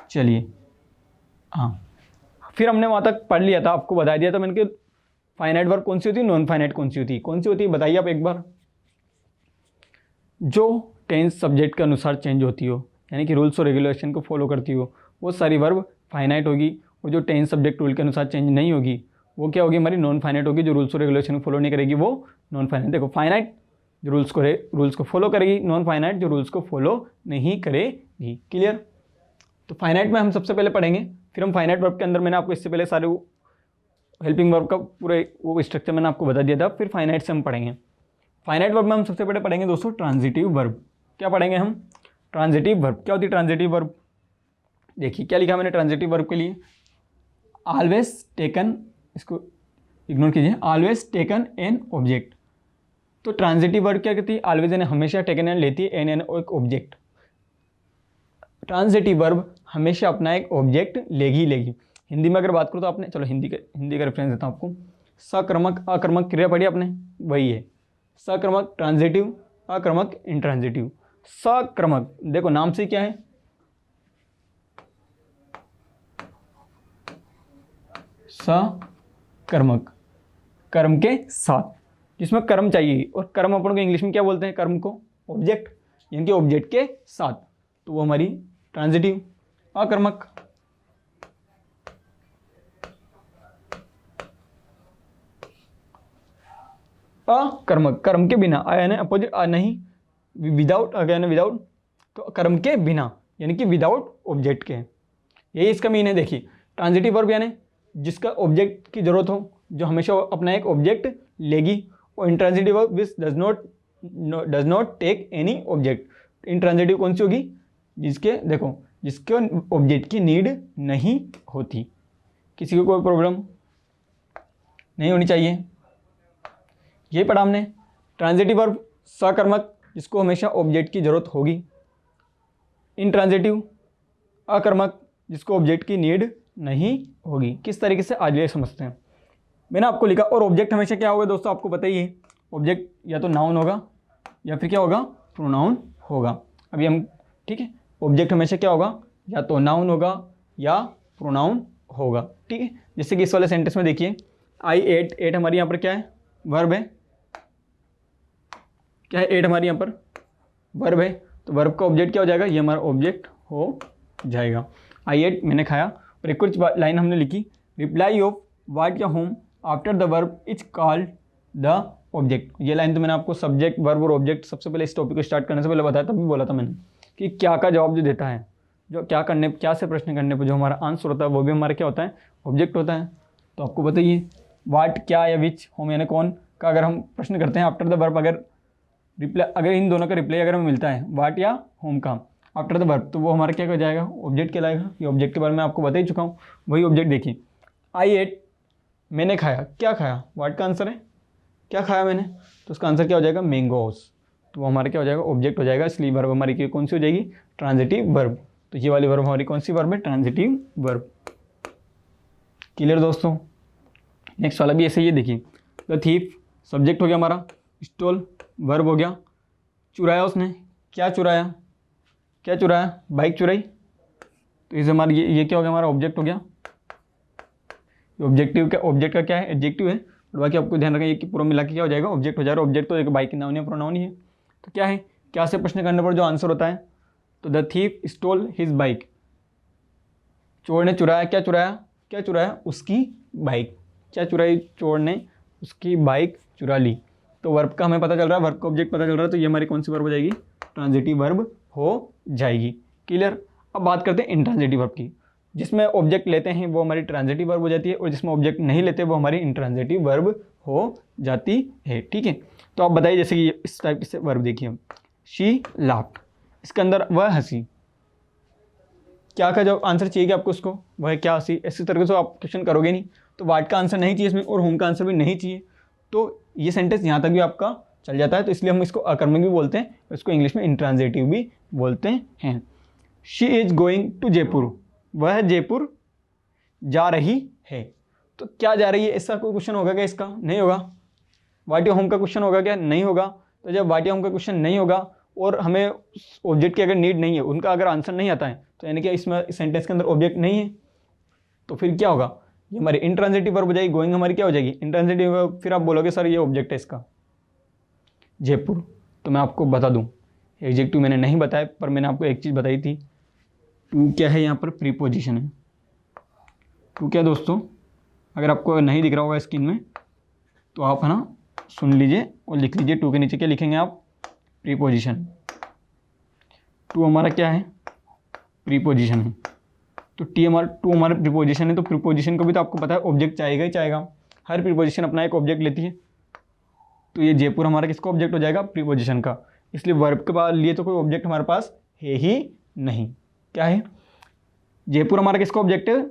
चलिए हाँ, फिर हमने वहाँ तक पढ़ लिया था, आपको बता दिया था मैंने कि फाइनाइट वर्ब कौन सी होती है, नॉन फाइनाइट कौन सी होती है, बताइए आप एक बार। जो टेंस सब्जेक्ट के अनुसार चेंज होती हो, यानी कि रूल्स और रेगुलेशन को फॉलो करती हो, वो सारी वर्ब फाइनाइट होगी, और जो टेंस सब्जेक्ट रूल के अनुसार चेंज नहीं होगी वो क्या होगी, हमारी नॉन फाइनाइट होगी, जो रूल्स और रेगुलेशन को फॉलो नहीं करेगी वो नॉन फाइनाइट। देखो फाइनाइट जो रूल्स को फॉलो करेगी, नॉन फाइनाइट जो रूल्स को फॉलो नहीं करेगी। क्लियर, तो फाइनाइट में हम सबसे पहले पढ़ेंगे, फिर हम फाइनाइट वर्ब के अंदर मैंने आपको इससे पहले सारे हेल्पिंग वर्ब का पूरे वो स्ट्रक्चर मैंने आपको बता दिया था, फिर फाइनाइट से हम पढ़ेंगे। फाइनाइट वर्ब में हम सबसे पहले पढ़ेंगे दोस्तों ट्रांजिटिव वर्ब। क्या पढ़ेंगे हम, ट्रांजिटिव वर्ब। क्या होती है ट्रांजिटिव वर्ब, देखिए क्या लिखा मैंने ट्रांजिटिव वर्ब के लिए, ऑलवेज टेकन, इसको इग्नोर कीजिए, ऑलवेज टेकन एन ऑब्जेक्ट। तो ट्रांजिटिव वर्ब क्या कहती है, ऑलवेज यानी हमेशा, टेकन एन लेती है, एन एक ऑब्जेक्ट। ट्रांजिटिव वर्ब हमेशा अपना एक ऑब्जेक्ट लेगी। हिंदी में अगर बात करो तो आपने, चलो हिंदी का रेफरेंस देता हूँ आपको, सकर्मक अकर्मक क्रिया पढ़ी आपने, वही है सकर्मक ट्रांजिटिव, अकर्मक इंट्रांजिटिव। सकर्मक देखो नाम से क्या है, सकर्मक, कर्म के साथ, जिसमें कर्म चाहिए, और कर्म अपन को इंग्लिश में क्या बोलते हैं, कर्म को ऑब्जेक्ट, यानी कि ऑब्जेक्ट के साथ, तो वो हमारी ट्रांजिटिव। अकर्मक अकर्मक, कर्म के बिना, यानी अपोजिट नहीं, विदाउट, अगर विदाउट तो कर्म के बिना यानी कि विदाउट ऑब्जेक्ट के, यही इसका मीन है। देखिए ट्रांजिटिव वर्ब यानी जिसका ऑब्जेक्ट की जरूरत हो, जो हमेशा अपना एक ऑब्जेक्ट लेगी, और intransitive verb which does not take any object. Intransitive कौन सी होगी? जिसके देखो जिसके ऑब्जेक्ट की नीड नहीं होती। किसी को कोई प्रॉब्लम नहीं होनी चाहिए। ये पढ़ा हमने। ट्रांजिटिव वर्ब सकर्मक जिसको हमेशा ऑब्जेक्ट की जरूरत होगी। इंट्रांजिटिव अकर्मक जिसको ऑब्जेक्ट की नीड नहीं होगी। किस तरीके से आज ये समझते हैं। मैंने आपको लिखा, और ऑब्जेक्ट हमेशा क्या होगा दोस्तों, आपको पता ही है। ऑब्जेक्ट या तो नाउन होगा या फिर क्या होगा, प्रोनाउन होगा। अभी हम ठीक है, ऑब्जेक्ट हमेशा क्या होगा, या तो नाउन होगा या प्रोनाउन होगा। ठीक है, जैसे कि इस वाले सेंटेंस में देखिए आई एट, एट हमारी यहाँ पर क्या है, वर्ब है। क्या है, एट हमारी यहाँ पर वर्ब है, तो वर्ब का ऑब्जेक्ट क्या हो जाएगा, ये हमारा ऑब्जेक्ट हो जाएगा। आई एट मैंने खाया। और एक कुछ लाइन हमने लिखी, रिप्लाई ऑफ वाट या home after the verb is called the object. ये लाइन तो मैंने आपको सब्जेक्ट वर्ब और ऑब्जेक्ट सबसे पहले इस टॉपिक को स्टार्ट करने से पहले बताया, तभी बोला था मैंने कि क्या का जवाब जो देता है, जो क्या से प्रश्न करने पर जो हमारा आंसर होता है वो भी हमारा क्या होता है, ऑब्जेक्ट होता है। तो आपको बताइए वाट क्या या विच, होम यानी कौन का अगर हम प्रश्न करते हैं आफ्टर द वर्ब, अगर रिप्लाई, अगर इन दोनों का रिप्लाई अगर हमें मिलता है वाट या होम का आफ्टर द वर्ब, तो वो हमारा क्या हो जाएगा, ऑब्जेक्ट कहलाएगा। ये ऑब्जेक्ट के बारे में आपको बता ही चुका हूँ। वही ऑब्जेक्ट देखिए, आई एट मैंने खाया, क्या खाया, वाट का आंसर है, क्या खाया मैंने, तो उसका आंसर क्या हो जाएगा, मैंगोस। तो वो हमारा क्या हो जाएगा, ऑब्जेक्ट हो जाएगा। इसलिए वर्ब हमारी कौन सी हो जाएगी, ट्रांजिटिव वर्ब। तो ये वाली वर्ब हमारी कौन सी वर्ब है, ट्रांजिटिव वर्ब। क्लियर दोस्तों। नेक्स्ट वाला भी ऐसे ही है, देखिए द थीफ सब्जेक्ट हो गया हमारा, स्टोल वर्ब हो गया, चुराया उसने, क्या चुराया, क्या चुराया, बाइक चुराई। तो इस हमारी ये क्या हो गया, हमारा ऑब्जेक्ट हो गया। ऑब्जेक्टिव का ऑब्जेक्ट का क्या है, एडजेक्टिव है, और बाकी आपको ध्यान रखना ये कि पूरा मिला के क्या हो जाएगा, ऑब्जेक्ट हो जाएगा। ऑब्जेक्ट तो एक बाइक की नाउन या प्रोनाउन ही है। तो क्या है, क्या से प्रश्न करने पर जो आंसर होता है, तो the thief stole his bike, चोर ने चुराया, क्या चुराया, क्या चुराया, उसकी बाइक। क्या चुराई, चोर ने उसकी बाइक चुरा ली। तो वर्ब का हमें पता चल रहा है, वर्ब का ऑब्जेक्ट पता चल रहा है, तो ये हमारी कौन सी वर्ब हो जाएगी, ट्रांजिटिव वर्ब हो जाएगी। क्लियर। अब बात करते हैं इंट्रांजिटिव वर्ब की। जिसमें ऑब्जेक्ट लेते हैं वो हमारी ट्रांजिटिव वर्ब हो जाती है, और जिसमें ऑब्जेक्ट नहीं लेते वो हमारी इंट्रांजिटिव वर्ब हो जाती है। ठीक है, तो आप बताइए, जैसे कि इस टाइप से वर्ब देखिए, शी लाफ्ड, इसके अंदर वह हंसी, क्या का जो आंसर चाहिए आपको उसको, वह क्या हंसी। इसी तरीके से आप क्वेश्चन करोगे नहीं, तो वाट का आंसर नहीं चाहिए इसमें, और होम का आंसर भी नहीं चाहिए, तो ये सेंटेंस यहाँ तक भी आपका चल जाता है। तो इसलिए हम इसको अकर्मक भी बोलते हैं, इसको इंग्लिश में इंट्रांजिटिव भी बोलते हैं। She is going to Jaipur, वह जयपुर जा रही है। तो क्या जा रही है, ऐसा कोई क्वेश्चन होगा क्या इसका, नहीं होगा। वाट या होम का क्वेश्चन होगा क्या, नहीं होगा। तो जब वाट या होम का क्वेश्चन नहीं होगा और हमें ऑब्जेक्ट की अगर नीड नहीं है, उनका अगर आंसर नहीं आता है, तो यानी कि इसमें सेंटेंस के अंदर ऑब्जेक्ट नहीं है, तो फिर क्या होगा, ये हमारी इंट्रांजिटिव वर्ब हो जाएगी। गोइंग हमारी क्या हो जाएगी, इंट्रांजिटिव वर्ब। फिर आप बोलोगे सर ये ऑब्जेक्ट है इसका, जयपुर। तो मैं आपको बता दूं, एडजेक्टिव मैंने नहीं बताया, पर मैंने आपको एक चीज़ बताई थी, टू क्या है, यहाँ पर प्रीपोजिशन है। टू क्या दोस्तों, अगर आपको नहीं दिख रहा होगा स्क्रीन में, तो आप है ना सुन लीजिए और लिख लीजिए। टू के नीचे क्या लिखेंगे आप, प्रीपोजिशन। टू हमारा क्या है, प्रीपोजिशन है। तो टू हमारा प्रीपोजिशन है, तो प्रीपोजिशन को भी तो आपको पता है ऑब्जेक्ट चाहेगा ही चाहेगा। हर प्रीपोजिशन अपना एक ऑब्जेक्ट लेती है। तो ये जयपुर हमारा किसका ऑब्जेक्ट हो जाएगा, प्रीपोजिशन का। इसलिए वर्ब के बाद लिए तो कोई ऑब्जेक्ट हमारे पास है ही नहीं। क्या है, जयपुर हमारा किसका ऑब्जेक्ट है,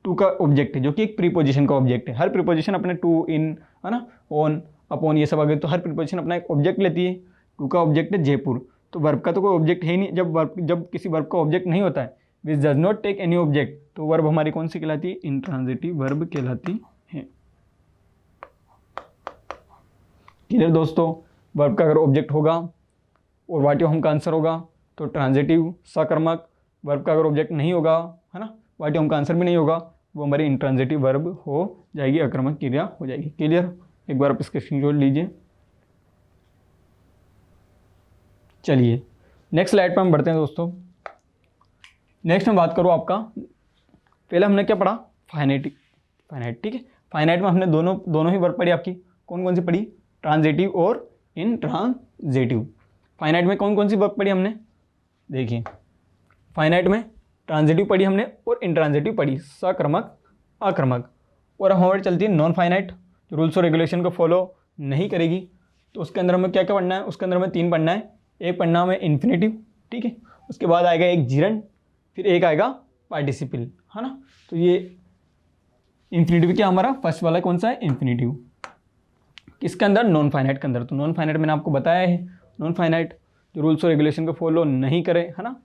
टू का ऑब्जेक्ट है, जो कि एक प्रीपोजिशन का ऑब्जेक्ट है। हर प्रीपोजिशन अपने टू, इन, है ना, ऑन, अपॉन, ये सब आ गए, तो हर प्रीपोजिशन अपना एक ऑब्जेक्ट लेती है। टू का ऑब्जेक्ट है जयपुर, तो वर्ब का तो कोई ऑब्जेक्ट है ही नहीं। जब किसी वर्ब का ऑब्जेक्ट नहीं होता है, which does not take any object, तो वर्ब हमारी कौन सी कहलाती है, इंट्रांजिटिव वर्ब कहलाती है। क्लियर दोस्तों। वर्ब का अगर ऑब्जेक्ट होगा और वाट या होम का आंसर होगा तो ट्रांजिटिव सकर्मक। वर्ब का अगर ऑब्जेक्ट नहीं होगा, है ना, वाट या होम का आंसर भी नहीं होगा, वो हमारी इंट्रांजिटिव वर्ब हो जाएगी, आक्रामक क्रिया हो जाएगी। क्लियर। एक बार आप इसके स्क्रीनशॉट लीजिए। चलिए नेक्स्ट स्लाइड पर हम बढ़ते हैं दोस्तों। नेक्स्ट मैं बात करूँ आपका, पहले हमने क्या पढ़ा, फाइनाइट। ठीक है, फाइनाइट में हमने दोनों ही वर्ब पढ़ी आपकी। कौन कौन सी पढ़ी, ट्रांजिटिव और इंट्रांजिटिव। फाइनाइट में कौन कौन सी वर्ब पढ़ी हमने, देखिए फाइनाइट में ट्रांजिटिव पढ़ी हमने और इंट्रांजिटिव पढ़ी, सक्रमक आक्रमक। और अब हमारी चलती है नॉन फाइनाइट, जो रूल्स और रेगुलेशन को फॉलो नहीं करेगी। तो उसके अंदर हमें क्या क्या पढ़ना है, उसके अंदर हमें 3 पढ़ना है। एक पढ़ना हमें इन्फिनेटिव, ठीक है, उसके बाद आएगा एक जीरंड, फिर एक आएगा पार्टिसिपल, है ना। तो ये इन्फिनेटिव क्या हमारा फर्स्ट वाला कौन सा है, इन्फिनेटिव। किसके अंदर, नॉन फाइनाइट के अंदर। तो नॉन फाइनाइट मैंने आपको बताया है, नॉन फाइनाइट जो रूल्स और रेगुलेशन को फॉलो नहीं करे, है ना,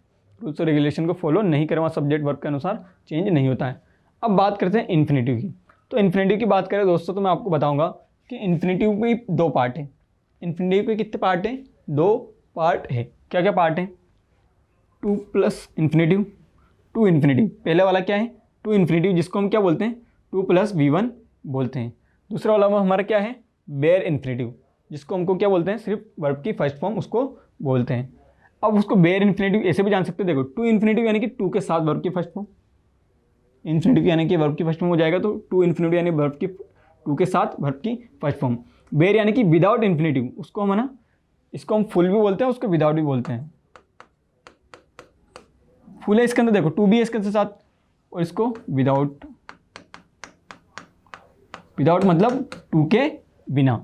रूल्स और रेगुलेशन को फॉलो नहीं करे, वहाँ सब्जेक्ट वर्ब के अनुसार चेंज नहीं होता है। अब बात करते हैं इन्फिनेटिव की। तो इन्फिनेटिव की बात करें दोस्तों, तो मैं आपको बताऊंगा कि इन्फिनेटिव के 2 पार्ट हैं। इन्फिनेटिव के कितने पार्ट हैं, 2 पार्ट है। क्या क्या पार्ट हैं, 2 प्लस इन्फिनेटिव, 2 इन्फिनेटिव। पहले वाला क्या है, 2 इन्फिनेटिव, जिसको हम क्या बोलते हैं, 2 प्लस V1 बोलते हैं। दूसरा वाला हमारा क्या है, बेयर इन्फिनेटिव, जिसको हमको क्या बोलते हैं, सिर्फ वर्ब की फर्स्ट फॉर्म उसको बोलते हैं। अब उसको बेयर इन्फिनेटिव ऐसे भी जान सकते हैं, देखो 2 इन्फिनेटिव यानी कि 2 के साथ वर्ब की फर्स्ट फॉर्म, इन्फिनेटिव यानी कि वर्ब की फर्स्ट फॉर्म हो जाएगा, तो 2 इन्फिनेटिव यानी वर्ब की 2 के साथ वर्ब की फर्स्ट फॉर्म। बेयर यानी कि विदाउट इन्फिनेटिव, उसको हम है ना, इसको हम फुल भी बोलते हैं, उसको विदाउट भी बोलते हैं। फुल है इसके अंदर, देखो 2 भी है इसके साथ, और इसको विदाउट, विदाउट मतलब 2 के बिना।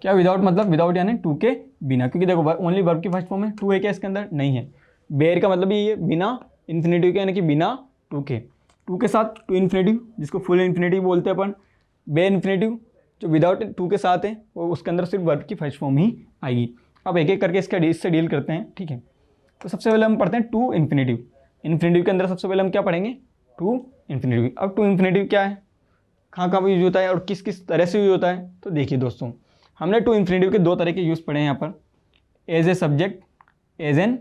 क्या विदाउट मतलब, विदाउट यानी 2 के बिना, क्योंकि देखो ओनली वर्ब की फर्स्ट फॉर्म है, 2 है क्या इसके अंदर, नहीं है। बेयर का मतलब ये बिना इन्फिनेटिव के, यानी कि बिना 2 के, 2 के साथ 2 इन्फिनेटिव, जिसको फुल इन्फिनेटिव बोलते हैं अपन। बेयर इन्फिनेटिव जो विदाउट 2 के साथ है, वो उसके अंदर सिर्फ वर्ब की फर्स्ट फॉर्म ही आएगी। अब एक एक करके इससे डील करते हैं, ठीक है। तो सबसे पहले हम पढ़ते हैं 2 इन्फिनेटिव। इन्फिनेटिव के अंदर सबसे पहले हम क्या पढ़ेंगे, 2 इन्फिनेटिव। अब 2 इन्फिनेटिव क्या है, कहाँ कहाँ यूज होता है और किस किस तरह से यूज होता है। तो देखिए दोस्तों, हमने 2 इन्फिनेटिव के 2 तरह के यूज़ पढ़े हैं यहाँ पर, as a subject, as an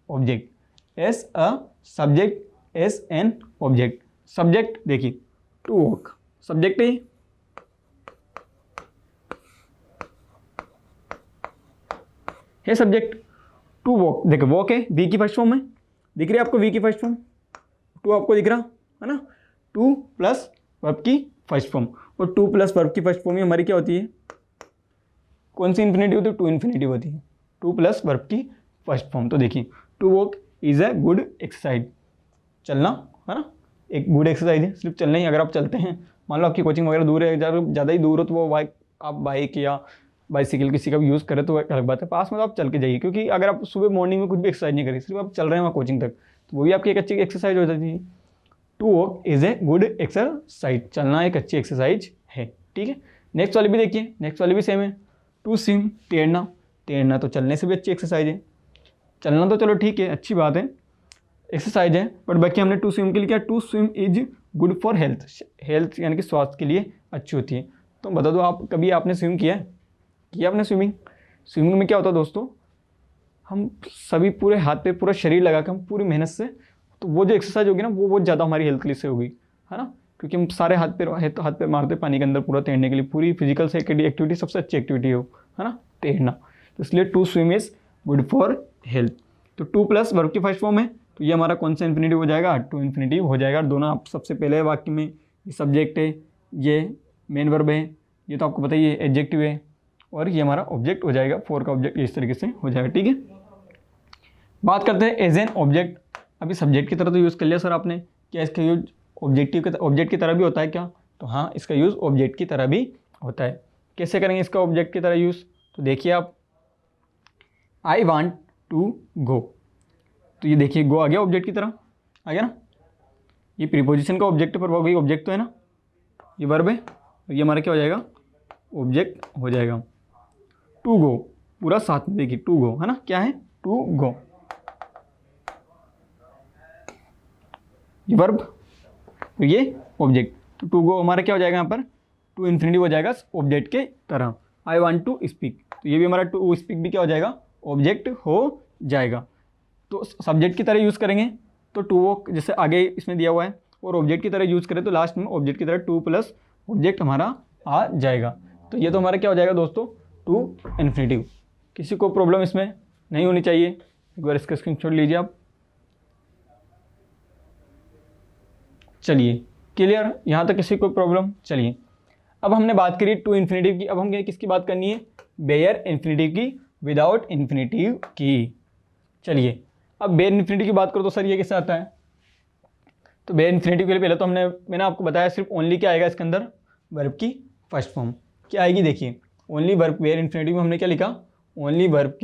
object. As a subject, as an object. Subject देखिए टू वॉक, सब्जेक्ट है सब्जेक्ट। टू वॉक, देखो वॉक है, वी की फर्स्ट फॉर्म है, दिख रही है आपको वी की फर्स्ट फॉर्म, टू आपको दिख रहा है ना, 2 प्लस वर्ब की फर्स्ट फॉर्म। और 2 प्लस वर्ब की फर्स्ट फॉर्म ही हमारी क्या होती है, कौन सी इन्फिनेटिव होती है, 2 इन्फिनेटिव होती है, 2 प्लस वर्ब की फर्स्ट फॉर्म। तो देखिए to walk is a good exercise, चलना है ना, एक गुड एक्सरसाइज है, सिर्फ चलना ही। अगर आप चलते हैं, मान लो आपकी कोचिंग वगैरह दूर है, ज़्यादा ही दूर हो, तो वो आप बाइक या बाइसिकल किसी का भी यूज़ करें तो अलग बात है, पास में तो आप चल के जाइए। क्योंकि अगर आप सुबह मॉर्निंग में कुछ भी एक्सरसाइज नहीं करें, सिर्फ आप चल रहे हैं वहाँ कोचिंग तक, तो वो भी आपकी एक अच्छी एक्सरसाइज हो जाती है। To walk is a good exercise, चलना एक अच्छी एक्सरसाइज है, ठीक है। नेक्स्ट वाली भी देखिए, नेक्स्ट वाली भी सेम है, टू स्विम, तैरना। तैरना तो चलने से भी अच्छी एक्सरसाइज है, चलना तो चलो ठीक है, अच्छी बात है, एक्सरसाइज है। बट बाकी हमने टू स्विम के लिए क्या, to swim is good for health, health यानी कि स्वास्थ्य के लिए अच्छी होती है। तो बता दो आप, कभी आपने स्विम किया है, किया आपने स्विमिंग। स्विमिंग में क्या होता है दोस्तों, हम सभी पूरे हाथ पे पूरा शरीर लगा के हम पूरी मेहनत से, तो वो जो एक्सरसाइज होगी ना, वो बहुत ज़्यादा हमारी हेल्थ के लिए से होगी, है ना। क्योंकि हम सारे हाथ पे मारते पानी के अंदर पूरा तैरने के लिए, पूरी फिजिकल से एक्टिविटी सबसे अच्छी एक्टिविटी हो, है ना, तैरना। तो इसलिए to swim is good for health. तो 2 प्लस वर्ब की फर्स्ट फॉर्म है, तो ये हमारा कौन सा इन्फिनेटिव हो जाएगा, 2 इन्फिनेटिव हो जाएगा। दोनों आप सबसे पहले वाक्य में, ये सब्जेक्ट है, ये मेन वर्ब है, ये तो आपको पता ही है एडजेक्टिव है, और ये हमारा ऑब्जेक्ट हो जाएगा, 4 का ऑब्जेक्ट इस तरीके से हो जाएगा, ठीक है। बात करते हैं एज एन ऑब्जेक्ट। अभी सब्जेक्ट की तरह तो यूज़ कर लिया सर आपने, क्या इसका यूज ऑब्जेक्ट की तरह भी होता है क्या, तो हाँ, इसका यूज़ ऑब्जेक्ट की तरह भी होता है। कैसे करेंगे इसका ऑब्जेक्ट की तरह यूज़, तो देखिए आप, आई वांट टू गो, तो ये देखिए गो आ गया ऑब्जेक्ट की तरह, आ गया ना। ये प्रीपोजिशन का ऑब्जेक्ट पर वही ऑब्जेक्ट तो है ना, ये वर्ब है, तो ये हमारा क्या हो जाएगा, ऑब्जेक्ट हो जाएगा। टू गो पूरा साथ में देखिए, टू गो है ना, क्या है, टू गो, ये वर्ब, तो ये ऑब्जेक्ट। तो टू गो हमारा क्या हो जाएगा यहाँ पर, टू इन्फिनेटिव हो जाएगा ऑब्जेक्ट के तरह। आई वांट टू स्पीक, तो ये भी हमारा टू स्पीक भी क्या हो जाएगा, ऑब्जेक्ट हो जाएगा। तो सब्जेक्ट की तरह यूज़ करेंगे तो टू वो जैसे आगे इसमें दिया हुआ है, और ऑब्जेक्ट की तरह यूज़ करें तो लास्ट में ऑब्जेक्ट की तरह 2 प्लस ऑब्जेक्ट हमारा आ जाएगा। तो ये तो हमारा क्या हो जाएगा दोस्तों, टू इन्फिनेटिव। किसी को प्रॉब्लम इसमें नहीं होनी चाहिए, एक बार इसका स्क्रीनशॉट लीजिए आप। चलिए क्लियर, यहाँ तक किसी को प्रॉब्लम। चलिए अब हमने बात करी टू इन्फिनेटिव की, अब हम किसकी बात करनी है, बेयर इन्फिनेटिव की, विदाउट इन्फिनेटिव की। चलिए अब बेयर इन्फिनेटिव की बात करो तो सर ये कैसे आता है, तो बेयर इन्फिनेटिव के लिए पहले तो मैंने आपको बताया सिर्फ ओनली क्या आएगा इसके अंदर, वर्ब की फर्स्ट फॉर्म क्या आएगी, देखिए ओनली वर्ब, बेयर इन्फिनेटिव में हमने क्या लिखा, ओनली वर्ब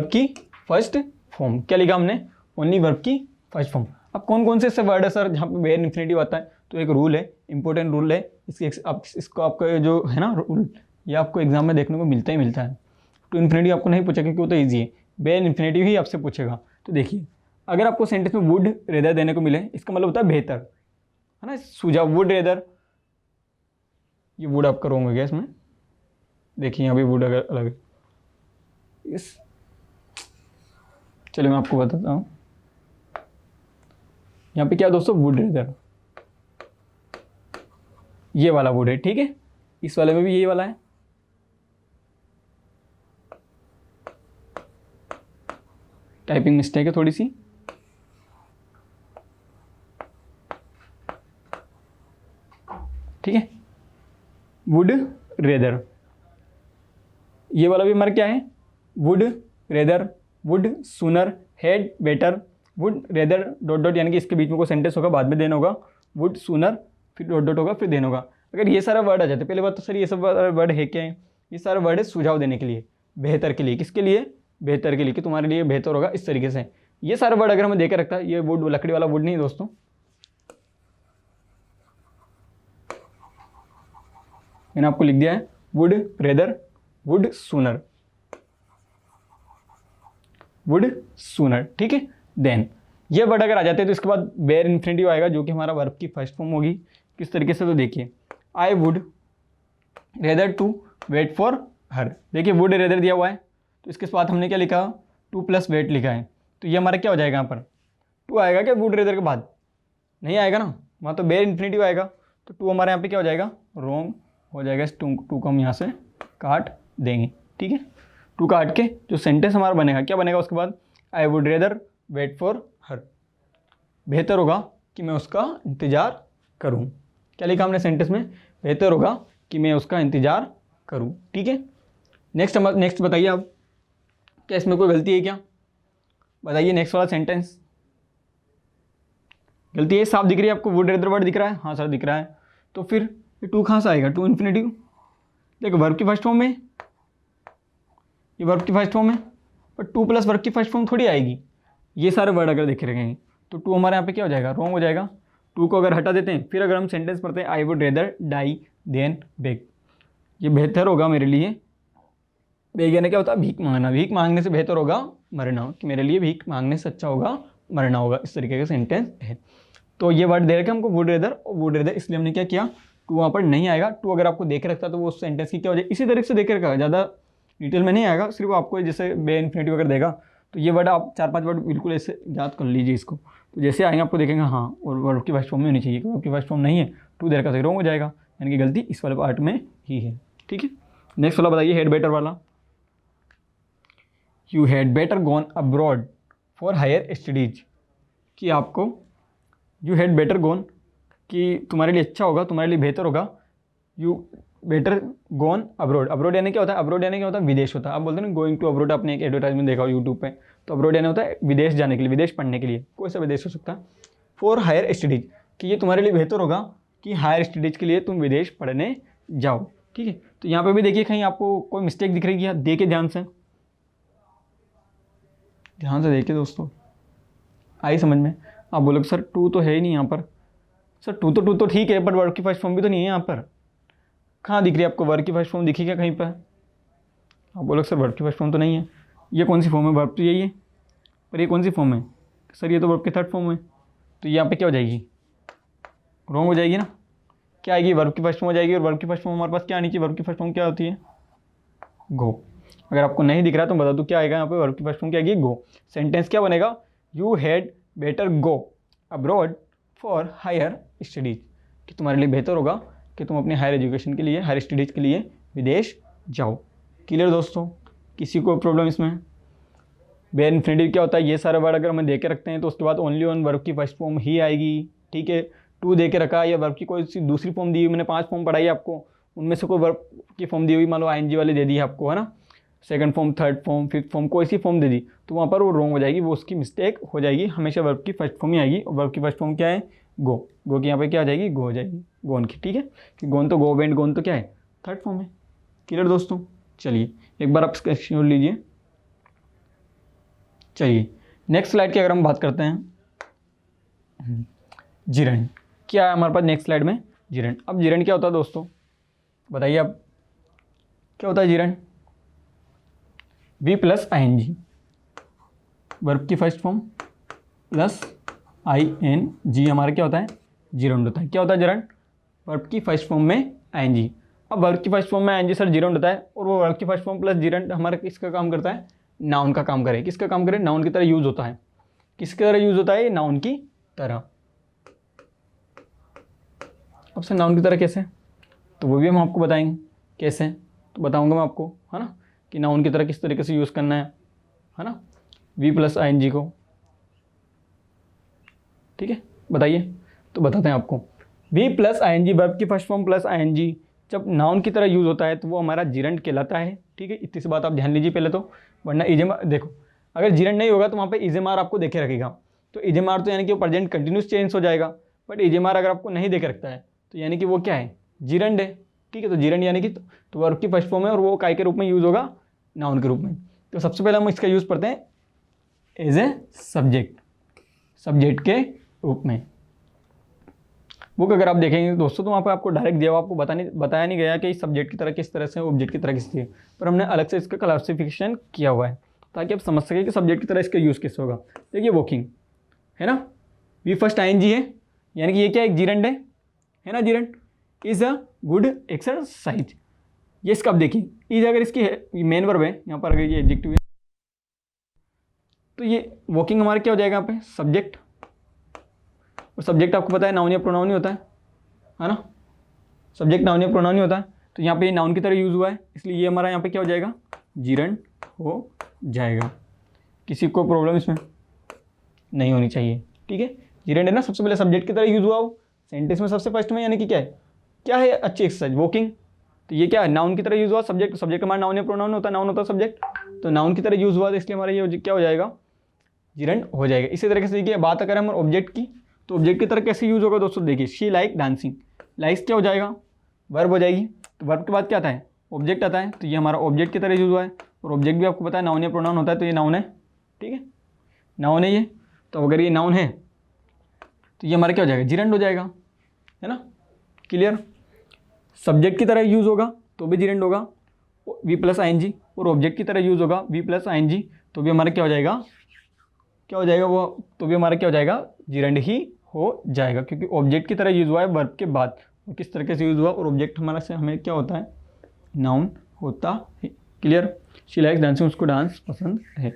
की फर्स्ट फॉर्म, क्या लिखा हमने, ओनली वर्ब की फर्स्ट फॉर्म। अब कौन कौन से ऐसे वर्ड है सर जहाँ पे बेयर इन्फिनेटिव आता है, तो एक रूल है, इंपॉर्टेंट रूल है, इसको आपका जो है ना रूल, ये आपको एग्जाम में देखने को मिलता ही मिलता है। टू इन्फिनेटिव आपको नहीं पूछेगा क्योंकि वो तो ईजी है, बेयर इन्फिनेटिव ही आपसे पूछेगा। तो देखिए अगर आपको सेंटेंस में वुड रेदर देने को मिले, इसका मतलब होता है बेहतर, है ना, सुझाव, वुड रेदर, ये वुड आपका रॉन्ग हो गया इसमें, देखिए यहाँ पे वुड अगर अलग है, इस चलिए मैं आपको बताता हूँ, यहाँ पे क्या दोस्तों, वुड रेदर, ये वाला वुड है, ठीक है, इस वाले में भी ये वाला है, टाइपिंग मिस्टेक है थोड़ी सी, ठीक है, वुड रेदर, ये वाला भी हमारा क्या है, would rather, would sooner, had better, would rather dot dot, यानी कि इसके बीच में कोई सेंटेंस होगा, बाद में देना होगा, वुड सूनर, फिर डॉट डॉट होगा, फिर देना होगा। अगर ये सारा वर्ड आ जाते, पहले बात तो सर ये सब वर्ड है क्या है, ये सारा वर्ड है सुझाव देने के लिए, बेहतर के लिए, किसके लिए, बेहतर के लिए, कि तुम्हारे लिए बेहतर होगा इस तरीके से। ये सारा वर्ड अगर हमें देकर रखता है, ये वुड लकड़ी वाला वुड नहीं दोस्तों, मैंने आपको लिख दिया है would rather, would sooner, would sooner, ठीक है। देन ये वर्ड अगर आ जाते हैं तो इसके बाद बेयर इन्फिनेटिव आएगा जो कि हमारा वर्ब की फर्स्ट फॉर्म होगी, किस तरीके से, तो देखिए I would rather to wait for her, देखिए वुड रेदर दिया हुआ है, तो इसके बाद हमने क्या लिखा, टू प्लस वेट लिखा है, तो ये हमारा क्या हो जाएगा, यहाँ पर टू आएगा क्या वुड रेदर के बाद, नहीं आएगा ना, वहाँ तो बेयर इन्फिनेटिव आएगा, तो टू हमारे यहाँ पे क्या हो जाएगा, रॉन्ग हो जाएगा, इस टू को हम यहाँ से काट देंगे, ठीक है। टू काट के जो सेंटेंस हमारा बनेगा, क्या बनेगा उसके बाद, I would rather wait for her, बेहतर होगा कि मैं उसका इंतज़ार करूं, क्या लिखा हमने सेंटेंस में, बेहतर होगा कि मैं उसका इंतज़ार करूं, ठीक है। नेक्स्ट बताइए आप, क्या इसमें कोई गलती है क्या, बताइए, नेक्स्ट वाला सेंटेंस गलती है, साफ दिख रही है आपको, वुड रेदर वर्ड दिख रहा है, हाँ सर दिख रहा है, तो फिर टू कहाँ से आएगा, टू इन्फिनेटिव, देखो वर्ब की फर्स्ट फॉर्म में, ये वर्ब की फर्स्ट फॉर्म है, पर टू प्लस वर्ब की फर्स्ट फॉर्म थोड़ी आएगी, ये सारे वर्ड अगर देखे रहेंगे तो टू हमारे यहाँ पे क्या हो जाएगा, रॉन्ग हो जाएगा। टू को अगर हटा देते हैं, फिर अगर हम सेंटेंस पढ़ते हैं, I would rather die than beg, ये बेहतर होगा मेरे लिए, बेग यानी क्या होता है, भीख मांगना, भीख मांगने से बेहतर होगा मरना, कि मेरे लिए भीख मांगने से अच्छा होगा मरना होगा, इस तरीके का सेंटेंस है। तो ये वर्ड दे रखे हमको वुड रेदर, और वुड रेदर इसलिए हमने क्या किया, टू वहाँ पर नहीं आएगा, टू अगर आपको देख रखता तो वो उस सेंटेंस की क्या हो जाए, इसी तरीके से देख रखा, ज़्यादा डिटेल में नहीं आएगा, सिर्फ आपको जैसे बेयर इन्फिनेटिव अगर देगा तो ये वर्ड आप 4-5 वर्ड बिल्कुल ऐसे याद कर लीजिए इसको, तो जैसे आएंगे आपको देखेंगे हाँ, और वर्ब की फर्स्ट फॉर्म में होनी चाहिए, वर्ब की फर्स्ट फॉर्म नहीं है, टू देर का सही रॉन्ग हो जाएगा, यानी कि गलती इस वाले पार्ट में ही है, ठीक है। नेक्स्ट वाला बताइए, हेड बेटर वाला, you had better gone abroad for higher studies, कि आपको यू हैड बेटर गॉन, कि तुम्हारे लिए अच्छा होगा, तुम्हारे लिए बेहतर होगा, you better gone abroad, abroad यानी क्या होता है, अब्रॉड यानी क्या होता है, विदेश होता है, आप बोलते हैं ना गोइंग टू अब्रॉड, आपने एक एडवर्टाइजमेंट देखा हो यूट्यूब पे, तो अब्रॉड यानी होता है विदेश जाने के लिए, विदेश पढ़ने के लिए, कोई सा विदेश हो सकता है, फॉर हायर स्टडीज, कि ये तुम्हारे लिए बेहतर होगा कि हायर स्टडीज के लिए तुम विदेश पढ़ने जाओ, ठीक है। तो यहाँ पे भी देखिए कहीं आपको कोई मिस्टेक दिख रही है, देखिए ध्यान से देखिए दोस्तों, आई समझ में, आप बोलोगे सर टू तो है ही नहीं यहाँ पर, सर टू तो ठीक है, बट वर्ब की फर्स्ट फॉर्म भी तो नहीं है यहाँ पर, कहाँ दिख रही है आपको, वर्ब की फर्स्ट फॉर्म दिखी क्या कहीं पर, आप बोलोगे सर वर्ब की फर्स्ट फॉर्म तो नहीं है, ये कौन सी फॉर्म है, वर्ब तो यही है, पर ये कौन सी फॉर्म है, सर ये तो वर्ब की थर्ड फॉर्म है, तो यहाँ पे क्या हो जाएगी, रॉन्ग हो जाएगी ना, क्या आएगी, वर्ब की फर्स्ट फॉर्म हो जाएगी, और वर्ब की फर्स्ट फॉर्म हमारे पास क्या आनी चाहिए, वर्ब की फर्स्ट फॉर्म क्या होती है, गो। अगर आपको नहीं दिख रहा तो बता दूँ क्या आएगा यहाँ पे, वर्ब की फर्स्ट फॉर्म क्या आएगी, गो। सेंटेंस क्या बनेगा, you had better go abroad for higher studies, कि तुम्हारे लिए बेहतर होगा कि तुम अपने हायर एजुकेशन के लिए, हायर स्टडीज़ के लिए विदेश जाओ। क्लियर दोस्तों, किसी को प्रॉब्लम इसमें, वेयर इन्फिनिटिव क्या होता है, ये सारे वर्ड अगर हमें दे के रखते हैं तो उसके बाद ओनली वन वर्ब की फर्स्ट फॉर्म ही आएगी, ठीक है। टू दे के रखा या वर्ब की कोई सी दूसरी फॉर्म दी हुई, मैंने 5 फॉर्म पढ़ाई आपको, उनमें से कोई वर्ब की फॉर्म दी हुई, मान लो आईएनजी वाली दे दी है आपको, है ना, second form, third form, fifth form, कोई सी फॉर्म दे दी तो वहाँ पर वो रॉन्ग हो जाएगी, वो उसकी मिस्टेक हो जाएगी। हमेशा वर्ब की फर्स्ट फॉर्म ही आएगी, और वर्ब की फर्स्ट फॉर्म क्या है, गो। गो की यहाँ पे क्या आ जाएगी, गो हो जाएगी, गोन की, ठीक है। कि गोन तो गो वेंट, गोन तो क्या है, थर्ड फॉर्म है। क्लियर दोस्तों, चलिए एक बार आप स्क्रीनशॉट लीजिए। चलिए नेक्स्ट स्लाइड की अगर हम बात करते हैं, जिरंड क्या है हमारे पास नेक्स्ट स्लाइड में, जिरंड। अब जिरंड क्या होता है दोस्तों, बताइए आप, क्या होता है gerund, V plus I N G, verb की first form plus I N G, हमारा क्या होता है, जिरंड होता है। क्या होता है जिरंड, वर्ब की फर्स्ट फॉर्म में आई एन जी। अब वर्ब की फर्स्ट फॉर्म में आई एन जी सर जिरंड होता है, और वो वर्ब की फर्स्ट फॉर्म प्लस जिरंड हमारा किसका काम करता है, नाउन का काम करे। किसका काम करे, नाउन की तरह यूज होता है। किसकी तरह यूज होता है, नाउन की तरह। अब सर नाउन की तरह कैसे, तो वो भी हम आपको बताएंगे कैसे, तो बताऊंगा मैं आपको, है ना, कि नाउन की तरह किस तरीके से यूज़ करना है ना, V plus I N G को, ठीक है। बताइए, तो बताते हैं आपको। V plus I N G, verb की first form plus I N G जब नाउन की तरह यूज़ होता है तो वो हमारा जिरंड कहलाता है, ठीक है। इतनी सी बात आप ध्यान लीजिए पहले तो, वरना इजेमार देखो, अगर जिरंड नहीं होगा तो वहाँ पे इजेमार आपको देखे रखेगा, तो इजेमार तो यानी कि वो प्रेजेंट कंटिन्यूस टेंस हो जाएगा। बट इजेमार अगर आपको नहीं देखे रखता है तो यानी कि वो क्या है, जिरंड है, ठीक है। तो जिरंड यानी कि तो वर्ब की फर्स्ट फॉर्म है और वो काय के रूप में यूज़ होगा, नाउन के रूप में। तो सबसे पहले हम इसका यूज़ पढ़ते हैं एज ए सब्जेक्ट, सब्जेक्ट के रूप में। बुक अगर आप देखेंगे दोस्तों तो वहाँ पर आपको डायरेक्ट दिया हुआ, आपको बताया नहीं गया कि सब्जेक्ट की तरह किस तरह से, ऑब्जेक्ट की तरह किस तरह, पर हमने अलग से इसका क्लासिफिकेशन किया हुआ है ताकि आप समझ सकें कि सब्जेक्ट की तरह इसका यूज़ कैसे होगा। देखिए वॉकिंग है ना, V first I N G है, यानी कि ये क्या एक जिरंड है ना, gerund is a good exercise. ये इसका आप देखिए, इज अगर इसकी मेन वर्ब है, यहाँ पर अगर ये एडजेक्टिव है तो ये वॉकिंग हमारा क्या हो जाएगा यहाँ पे, सब्जेक्ट। और सब्जेक्ट आपको पता है नाउन या प्रोनाउन ही होता है ना, सब्जेक्ट नाउन या प्रोनाउन ही होता है। तो यहाँ पे ये नाउन की तरह यूज़ हुआ है, इसलिए ये हमारा यहाँ पे क्या हो जाएगा, जिरंड हो जाएगा। किसी को प्रॉब्लम इसमें नहीं होनी चाहिए, ठीक है। जिरंड है ना, सबसे पहले सब्जेक्ट की तरह यूज़ हुआ हो सेंटेंस में सबसे फर्स्ट में, यानी कि क्या है अच्छी एक्सरसाइज वॉकिंग। तो ये क्या है, नाउन की तरह यूज़ हुआ, सब्जेक्ट हमारा नाउन या प्रोनाउन होता है, नाउन होता है सब्जेक्ट, तो नाउन की तरह यूज़ हुआ, तो इसलिए हमारा ये क्या हो जाएगा, जिरंड हो जाएगा। इसी तरीके से देखिए बात अगर हम ऑब्जेक्ट की, तो ऑब्जेक्ट की तरह कैसे यूज़ होगा दोस्तों, देखिए शी लाइक डांसिंग, लाइक्स क्या हो जाएगा, वर्ब हो जाएगी। तो वर्ब के बाद क्या आता है, ऑब्जेक्ट आता है, तो ये हमारा ऑब्जेक्ट की तरह यूज़ हुआ है। और ऑब्जेक्ट भी आपको पता है नाउन या प्रोनाउन होता है, तो ये नाउन है, ठीक है, नाउन है ये। तो अगर ये नाउन है तो ये हमारा क्या हो जाएगा, जिरंड हो जाएगा, है ना, क्लियर। सब्जेक्ट की तरह यूज़ होगा तो भी जिरंड होगा, V plus I N G, और ऑब्जेक्ट की तरह यूज़ होगा V plus I N G, तो भी हमारा क्या हो जाएगा, वो तो भी हमारा क्या हो जाएगा, जिरंड ही हो जाएगा, क्योंकि ऑब्जेक्ट की तरह यूज़ हुआ है वर्ब के बाद। और किस तरीके से यूज़ हुआ, और ऑब्जेक्ट हमारा से हमें क्या होता है, नाउन होता है, क्लियर। शी लाइक्स डांसिंग, उसको डांस पसंद है,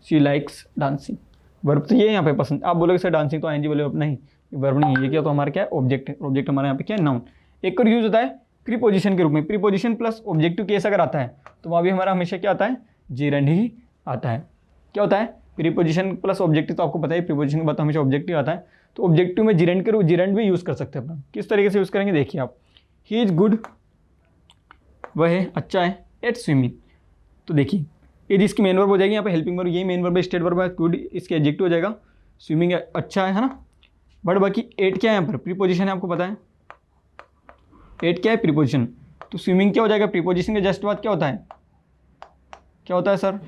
शी लाइक्स डांसिंग, वर्ब तो ये यहाँ पे पसंद। आप बोलोगे सर डांसिंग तो आई एन जी बोले, नहीं वर्ब नहीं है, ये क्या तो हमारा क्या है, ऑब्जेक्ट है। ऑब्जेक्ट हमारे यहाँ पे क्या है, नाउन। एक और यूज़ होता है प्रीपोजिशन के रूप में, प्रीपोजिशन प्लस ऑब्जेक्टिव केस अगर आता है तो वहाँ भी हमारा हमेशा क्या आता है, जिरंड ही आता है। क्या होता है, प्रीपोजिशन प्लस ऑब्जेक्टिव, तो आपको पता है प्रीपोजिशन के बाद तो हमेशा ऑब्जेक्टिव आता है, तो ऑब्जेक्टिव में जिरंड के रूप जिरंड भी यूज़ कर सकते हैं अपन। किस तरीके से यूज़ करेंगे देखिए आप, ही इज़ गुड, वह है अच्छा है, एट स्विमिंग, तो देखिए ये इसकी मेन वर्ब हो जाएगी, यहाँ पे हेल्पिंग वर्ब, यही मेन वर्ब है, स्टेट वर्ब है, गुड इसके एडजेक्टिव हो जाएगा, स्विमिंग अच्छा है ना। बट बाकी एट क्या है यहाँ पर, प्रीपोजिशन है, आपको पता है एट क्या है, प्रीपोजिशन। तो स्विमिंग क्या हो जाएगा, प्रीपोजिशन के जस्ट बाद क्या होता है, सर,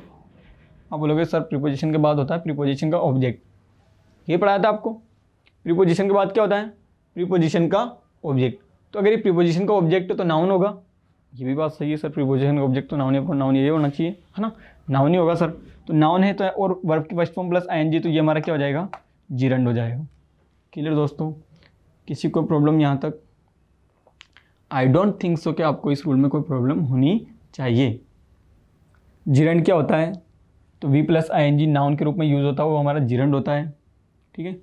आप बोलोगे सर प्रीपोजिशन के बाद होता है प्रीपोजिशन का ऑब्जेक्ट, ये पढ़ाया था आपको। प्रीपोजिशन के बाद क्या होता है, प्रीपोजिशन का ऑब्जेक्ट। तो अगर ये प्रीपोजिशन का ऑब्जेक्ट है तो नाउन होगा, ये भी बात सही है सर, प्रीपोजिशन का ऑब्जेक्ट तो नाउन है, नाउन ये होना चाहिए, है ना, नाउन ही होगा सर। तो नाउन है तो, और वर्ब की first form plus I N G, तो ये हमारा क्या हो जाएगा, जिरंड हो जाएगा। क्लियर दोस्तों, किसी को प्रॉब्लम यहाँ तक, आई डोंट थिंक सो कि आपको इस रूल में कोई प्रॉब्लम होनी चाहिए। जिरंड क्या होता है, तो V plus I N G noun के रूप में यूज़ होता है, वो हमारा जिरंड होता है, ठीक है।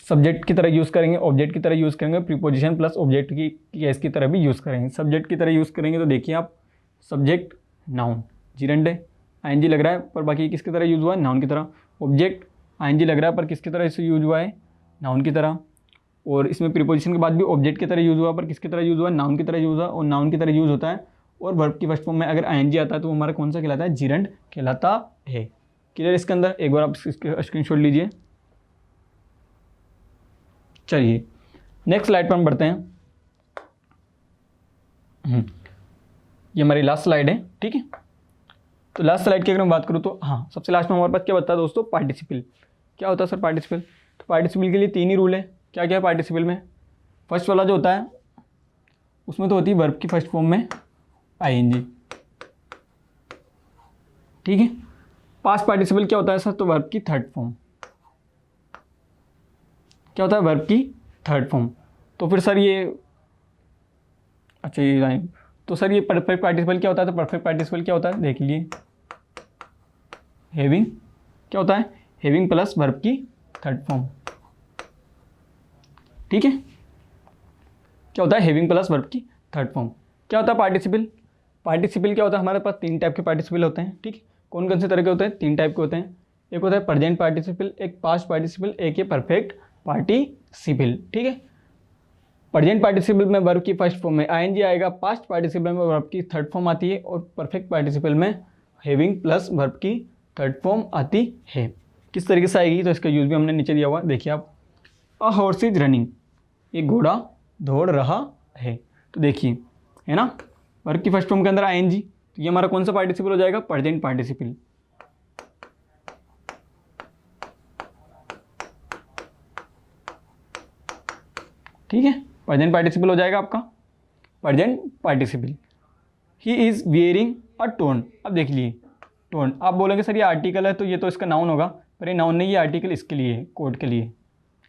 सब्जेक्ट की तरह यूज़ करेंगे, ऑब्जेक्ट की तरह यूज़ करेंगे, प्रीपोजिशन प्लस ऑब्जेक्ट की केस की तरह भी यूज़ करेंगे। सब्जेक्ट की तरह यूज़ करेंगे तो देखिए आप, सब्जेक्ट नाउन जिरंड है, आईएनजी लग रहा है पर बाकी किसकी तरह यूज़ हुआ है, नाउन की तरह। ऑब्जेक्ट आईएनजी लग रहा है पर किसकी तरह इसे यूज़ हुआ है, नाउन की तरह। और इसमें प्रीपोजिशन के बाद भी ऑब्जेक्ट की तरह यूज़ हुआ पर किसकी तरह यूज़ हुआ है, नाउन की तरह यूज़ हुआ। और नाउन की तरह यूज़ होता है और वर्ब की फर्स्ट फॉर्म में अगर आईएनजी आता है तो वो हमारा कौन सा कहलाता है, जिरंड कहलाता है। क्लियर इसके अंदर, एक बार आप स्क्रीनशॉट लीजिए। चलिए नेक्स्ट स्लाइड पर हम बढ़ते हैं। ये हमारी लास्ट स्लाइड है, ठीक है। तो लास्ट स्लाइड की अगर मैं बात करूँ तो हाँ, सबसे लास्ट में हमारे पास क्या बता है दोस्तों, पार्टिसिपल। क्या होता है सर पार्टिसिपल? तो पार्टिसिपल के लिए 3 ही रूल है। क्या क्या है पार्टिसिपल में? फर्स्ट वाला जो होता है उसमें तो होती है वर्ब की फर्स्ट फॉर्म में आईएनजी, ठीक है। पास्ट पार्टिसिपल क्या होता है सर? तो वर्ब की थर्ड फॉर्म। क्या होता है? वर्ब की थर्ड फॉर्म। तो फिर सर ये अच्छा ये लाइन, तो सर ये परफेक्ट पार्टिसिपल क्या होता है? तो परफेक्ट पार्टिसिपल क्या होता है देख लीजिए, हैविंग। क्या होता है? हैविंग प्लस वर्ब की थर्ड फॉर्म, ठीक है। क्या होता है? हैविंग प्लस वर्ब की थर्ड फॉर्म। क्या होता है पार्टिसिपल? पार्टिसिपल क्या होता है? हमारे पास 3 टाइप के पार्टिसिपल होते हैं, ठीक है। कौन कौन से तरह के होते हैं? 3 टाइप के होते हैं। एक होता है प्रेजेंट पार्टिसिपल, एक पास्ट पार्टिसिपल, एक है परफेक्ट पार्टिसिपल, ठीक है। प्रेजेंट पार्टिसिपल में वर्ब की फर्स्ट फॉर्म में आईएनजी आएगा, पास्ट पार्टिसिपल में वर्ब की थर्ड फॉर्म आती है और परफेक्ट पार्टिसिपल में हैविंग प्लस वर्ब की थर्ड फॉर्म आती है। किस तरीके से आएगी तो इसका यूज़ भी हमने नीचे दिया हुआ, देखिए आप। अ हॉर्स इज रनिंग, एक घोड़ा दौड़ रहा है। तो देखिए है ना, वर्ब की फर्स्ट फॉर्म के अंदर आईएनजी, तो ये हमारा कौन सा पार्टिसिपल हो जाएगा? प्रेजेंट पार्टिसिपल, ठीक है। प्रेजेंट पार्टिसिपल हो जाएगा आपका present participle. He is wearing a tone. अब देख लिए टोन, आप बोलेंगे सर ये आर्टिकल है तो ये तो इसका नाउन होगा, पर ये नाउन नहीं, ये आर्टिकल इसके लिए है, कोट के लिए,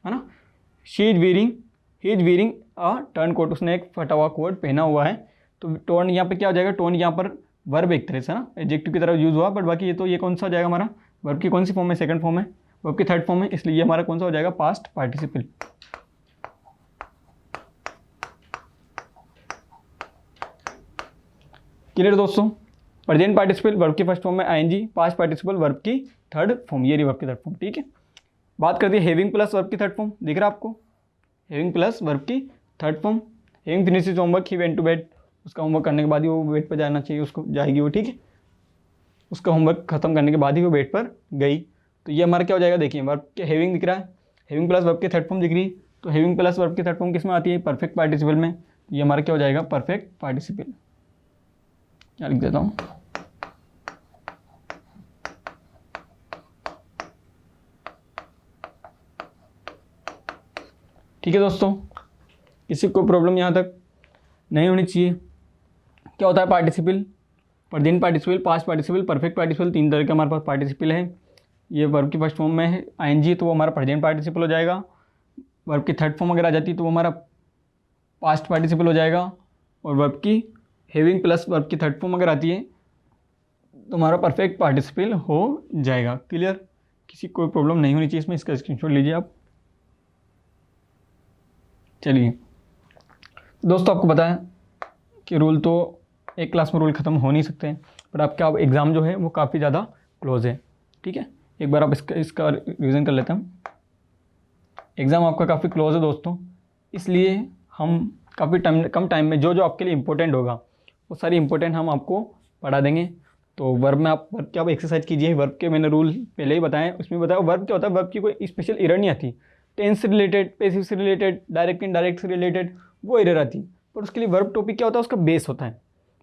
है ना। She is wearing, he is wearing a torn coat, उसने एक फटा हुआ कोट पहना हुआ है। तो टोन यहाँ पे क्या हो जाएगा? टोन यहाँ पर वर्ब एक तरह से ना एडजेक्टिव की तरह यूज़ हुआ, बट बाकी ये तो ये कौन सा हो जाएगा हमारा? वर्ब की कौन सी फॉर्म है? सेकंड फॉर्म है, वर्ब की थर्ड फॉर्म है, इसलिए ये हमारा कौन सा हो जाएगा? Past participle. क्लियर दोस्तों? प्रेजेंट पार्टिसिपल वर्ब की फर्स्ट फॉर्म में आईएनजी, पास्ट पार्टिसिपल वर्ब की थर्ड फॉर्म, ये रही वर्ब की थर्ड फॉर्म, ठीक है। बात करते हैं हैविंग प्लस वर्ब की थर्ड फॉर्म, दिख रहा है आपको? हैविंग प्लस वर्ब की third form. Having finishes homework, he went to bed, उसका होमवर्क करने के बाद ही वो बेड पर जाना चाहिए, उसको जाएगी वो, ठीक है। उसका होमवर्क खत्म करने के बाद ही वो बेड पर गई। तो ये हमारा क्या हो जाएगा? देखिए वर्ब के हैविंग दिख रहा है, हैविंग प्लस वर्ब की थर्ड फॉर्म दिख रही है। तो हैविंग प्लस वर्ब की थर्ड फॉर्म किस में आती है? परफेक्ट पार्टिसिपल में। ये हमारा क्या हो जाएगा? Perfect participle. क्या लिख देता हूँ, ठीक है दोस्तों। किसी को प्रॉब्लम यहाँ तक नहीं होनी चाहिए। क्या होता है participle? Present participle, past participle, perfect participle, 3 तरह के हमारे पास पार्टिसिपल है। ये वर्ब की फर्स्ट फॉर्म में है आईएनजी, तो वो हमारा प्रेजेंट पार्टिसिपल हो जाएगा। वर्ब की थर्ड फॉर्म अगर आ जाती है तो वो हमारा पास्ट पार्टिसिपल हो जाएगा। और वर्ब की हैविंग प्लस वर्ब की थर्ड फॉर्म अगर आती है तो हमारा परफेक्ट पार्टिसिपल हो जाएगा। क्लियर? किसी कोई प्रॉब्लम नहीं होनी चाहिए इसमें, इसका स्क्रीनशॉट लीजिए आप। चलिए दोस्तों, आपको पता है कि रूल तो एक क्लास में रूल ख़त्म हो नहीं सकते हैं, पर आपका एग्ज़ाम जो है वो काफ़ी ज़्यादा क्लोज है, ठीक है। एक बार आप इसका रिवीजन कर लेते हैं। एग्ज़ाम आपका काफ़ी क्लोज है दोस्तों, इसलिए हम काफ़ी कम टाइम में जो जो आपके लिए इम्पोर्टेंट होगा वो सारी इम्पोर्टेंट हम आपको पढ़ा देंगे। तो वर्ब में आप वर्ब की आप एक्सरसाइज कीजिए। वर्ब के मैंने रूल पहले ही बताएं, उसमें बताया वर्ब क्या होता है। वर्ब की कोई स्पेशल एरर नहीं आती, टेंस से रिलेटेड, पैसिव से रिलेटेड, डायरेक्ट इनडायरेक्ट से रिलेटेड वो एरर आती, पर उसके लिए वर्ब टॉपिक क्या होता है? उसका बेस होता है।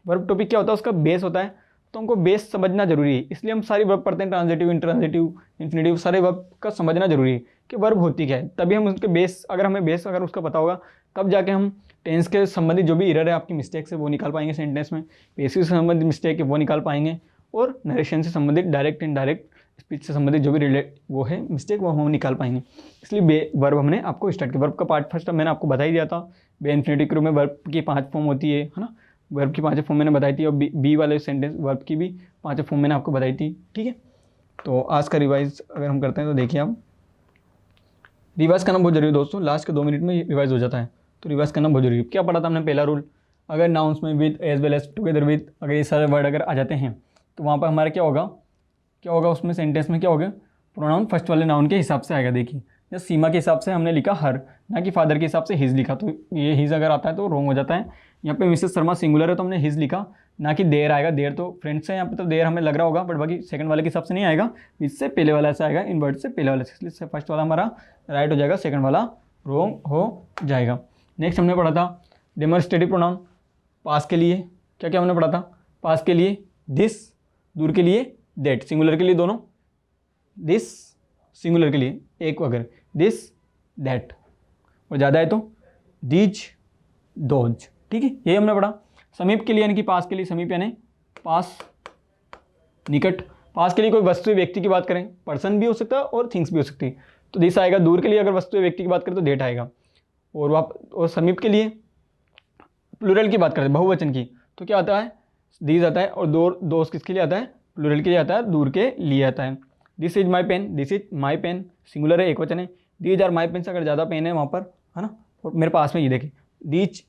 वर्ब टॉपिक क्या होता है? उसका बेस होता है। तो हमको बेस समझना जरूरी है, इसलिए हम सारी वर्ब पढ़ते हैं, ट्रांजिटिव, इंट्रांजिटिव, इन्फिनेटिव, सारे वर्ब का समझना जरूरी है कि वर्ब होती क्या है। तभी हम उसके बेस, अगर हमें बेस अगर उसका पता होगा तब जाके हम टेंस के संबंधित जो भी एरर है, आपकी मिस्टेक्स है, वो निकाल पाएंगे सेंटेंस में। पैसिव से संबंधित मिस्टेक है वो निकाल पाएंगे, और नरेशन से संबंधित, डायरेक्ट इनडायरेक्ट स्पीच से संबंधित जो भी वो है मिस्टेक, वो हम निकाल पाएंगे। इसलिए वर्ब हमने आपको स्टार्ट किया। वर्ब का पार्ट फर्स्ट मैंने आपको बता ही दिया था। बे इन्फिनेटिव के रूप में वर्ब की 5 फॉर्म होती है ना। वर्ब की 5 फॉर्म मैंने बताई थी, और बी वाले सेंटेंस वर्ब की भी 5 फॉर्म मैंने आपको बताई थी, ठीक है। तो आज का रिवाइज अगर हम करते हैं तो देखिए आप, रिवाइज करना बहुत जरूरी है दोस्तों। लास्ट के 2 मिनट में रिवाइज हो जाता है, तो रिवाइज करना बहुत जरूरी है। क्या पढ़ा था हमने? पहला रूल, अगर नाउन्स में with, as well as, together with, अगर ये सारे वर्ड अगर आ जाते हैं तो वहाँ पर हमारा क्या होगा? क्या होगा उसमें सेंटेंस में क्या होगा, प्रोनाउन फर्स्ट वाले नाउन के हिसाब से आएगा। देखिए जैसे सीमा के हिसाब से हमने लिखा हर, ना कि फादर के हिसाब से हिज लिखा, तो ये हिज अगर आता है तो रॉन्ग हो जाता है। यहाँ पे मिसेस शर्मा सिंगुलर है तो हमने हिज लिखा, ना कि देर आएगा। देर तो फ्रेंड्स है यहाँ पे, तो देर हमें लग रहा होगा, बट बाकी सेकंड वाले के हिसाब से नहीं आएगा, इससे पहले वाला से आएगा, इन वर्ड से पहले वाले से, इसलिए फर्स्ट वाला हमारा राइट हो जाएगा, सेकंड वाला रॉन्ग हो जाएगा। नेक्स्ट हमने पढ़ा था डेमोन्स्ट्रेटिव प्रोनाउन, पास के लिए क्या क्या हमने पढ़ा था, पास के लिए दिस, दूर के लिए दैट, सिंगुलर के लिए दोनों, दिस सिंगुलर के लिए एक अगर दिस दैट, और ज़्यादा है तो दीज दोज, ठीक है, ये हमने पढ़ा। समीप के लिए यानी कि पास के लिए, समीप यानी पास, निकट। पास के लिए कोई वस्तु या व्यक्ति की बात करें, पर्सन भी हो सकता है और थिंग्स भी हो सकती है, तो दिस आएगा। दूर के लिए अगर वस्तु या व्यक्ति की बात करें तो डेट आएगा। और समीप के लिए प्लूरल की बात करते हैं, बहुवचन की, तो क्या आता है, दीज आता है। और दोस्त किसके लिए आता है, प्लूरल के लिए आता है, दूर के लिए आता है। This is my pen, this is my pen singular है, एक वचन है। दीज आर माई पेन्स, अगर ज़्यादा पेन है वहाँ पर, है ना, और मेरे पास में ये देखिए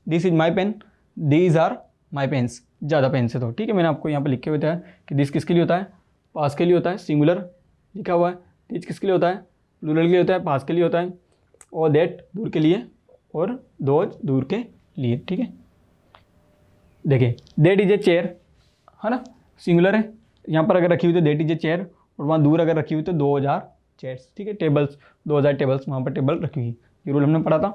this is my pen, these are my pens, ज़्यादा पेन से, तो ठीक है, मैंने आपको यहाँ पर लिखे हुए बताया कि दिस किसके लिए होता है, पास के लिए होता है, सिंगुलर लिखा हुआ है। दीज किसके लिए होता है, प्लूरल के लिए होता है, पास के लिए होता है। और दैट दूर के लिए, और दोज दूर के लिए, ठीक है। देखिए दैट इज ए चेयर, है ना, सिंगुलर है, यहाँ पर अगर रखी हुई तो दैट इज ए चेयर, और वहाँ दूर अगर रखी हुई तो 2000 चेयर्स, ठीक है, टेबल्स 2000 टेबल्स वहाँ पर टेबल रखी हुई, ये रूल हमने पढ़ा था।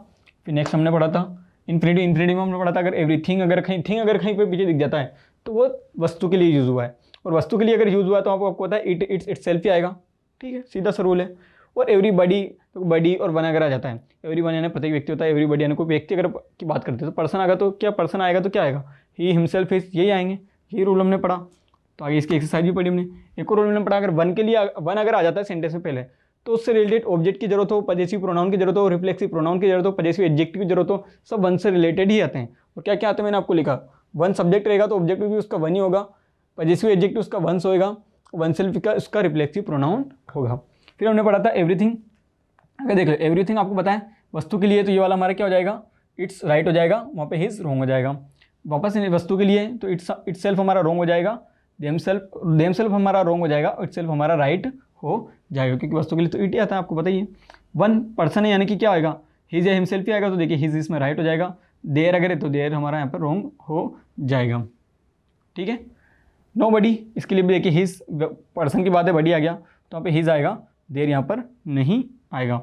फिर नेक्स्ट हमने पढ़ा था इन्फिनिटी, इन्फिनिटी में हमने पढ़ा था अगर एवरीथिंग अगर कहीं पे पीछे दिख जाता है तो वो वस्तु के लिए यूज़ हुआ है, और वस्तु के लिए अगर यूज़ हुआ है तो आपको पता है इट्स सेल्फ ही आएगा, ठीक है, सीधा सा रूल है। और एवरीबडी, तो बडी और वन अगर आ जाता है, एवरीवन यानी प्रत्येक व्यक्ति होता है, एवरीबडी यानी कोई व्यक्ति अगर की बात करते हैं तो पर्सन आएगा, तो क्या पर्सन आएगा तो क्या आएगा, ही हिमसेल्फ हिज, यही आएंगे, यही रूल हमने पढ़ा। तो आगे इसकी एक्सरसाइज भी पढ़ी हमने। एक और रूल हमने पढ़ा, अगर वन के लिए वन अगर आ जाता है सेंटेंस में पहले, तो उससे रिलेटेड ऑब्जेक्ट की जरूरत हो, पजेसिव प्रोनाउन की जरूरत हो, रिफ्लेक्सिव प्रोनाउन की जरूरत हो, पजेसिव एडजेक्टिव की जरूरत हो, सब वन से रिलेटेड ही आते हैं। और क्या क्या आते हैं मैंने आपको लिखा, वन सब्जेक्ट रहेगा तो ऑब्जेक्टिव भी उसका वन ही होगा, पजेसिव एडजेक्टिव उसका वंस होएगा, वन सेल्फ का उसका रिफ्लेक्सिव प्रोनाउन होगा। फिर हमने पढ़ा था एवरीथिंग, अगर देख लो एवरीथिंग आपको पता है वस्तु के लिए, तो ये वाला हमारा क्या हो जाएगा, इट्स राइट हो जाएगा, वहाँ पे हिज रॉन्ग हो जाएगा। वापस वस्तु के लिए तो इट्स सेल्फ हमारा रॉन्ग हो जाएगा, देम सेल्फ हमारा रॉन्ग हो जाएगा, इट्स सेल्फ हमारा राइट हो जाएगा, क्योंकि वस्तु के लिए तो इट ही आता है, आपको पता ही है। वन पर्सन है यानी कि क्या आएगा, हिज या हिमसेल्फ ही आएगा, तो देखिए हिज इसमें राइट हो जाएगा। देर अगर है तो देर हमारा यहाँ पर रॉन्ग हो जाएगा, ठीक है। नो बडी, इसके लिए भी देखिए हिज पर्सन की बात है, बडी आ गया तो यहाँ पे हिज आएगा, देर यहाँ पर नहीं आएगा।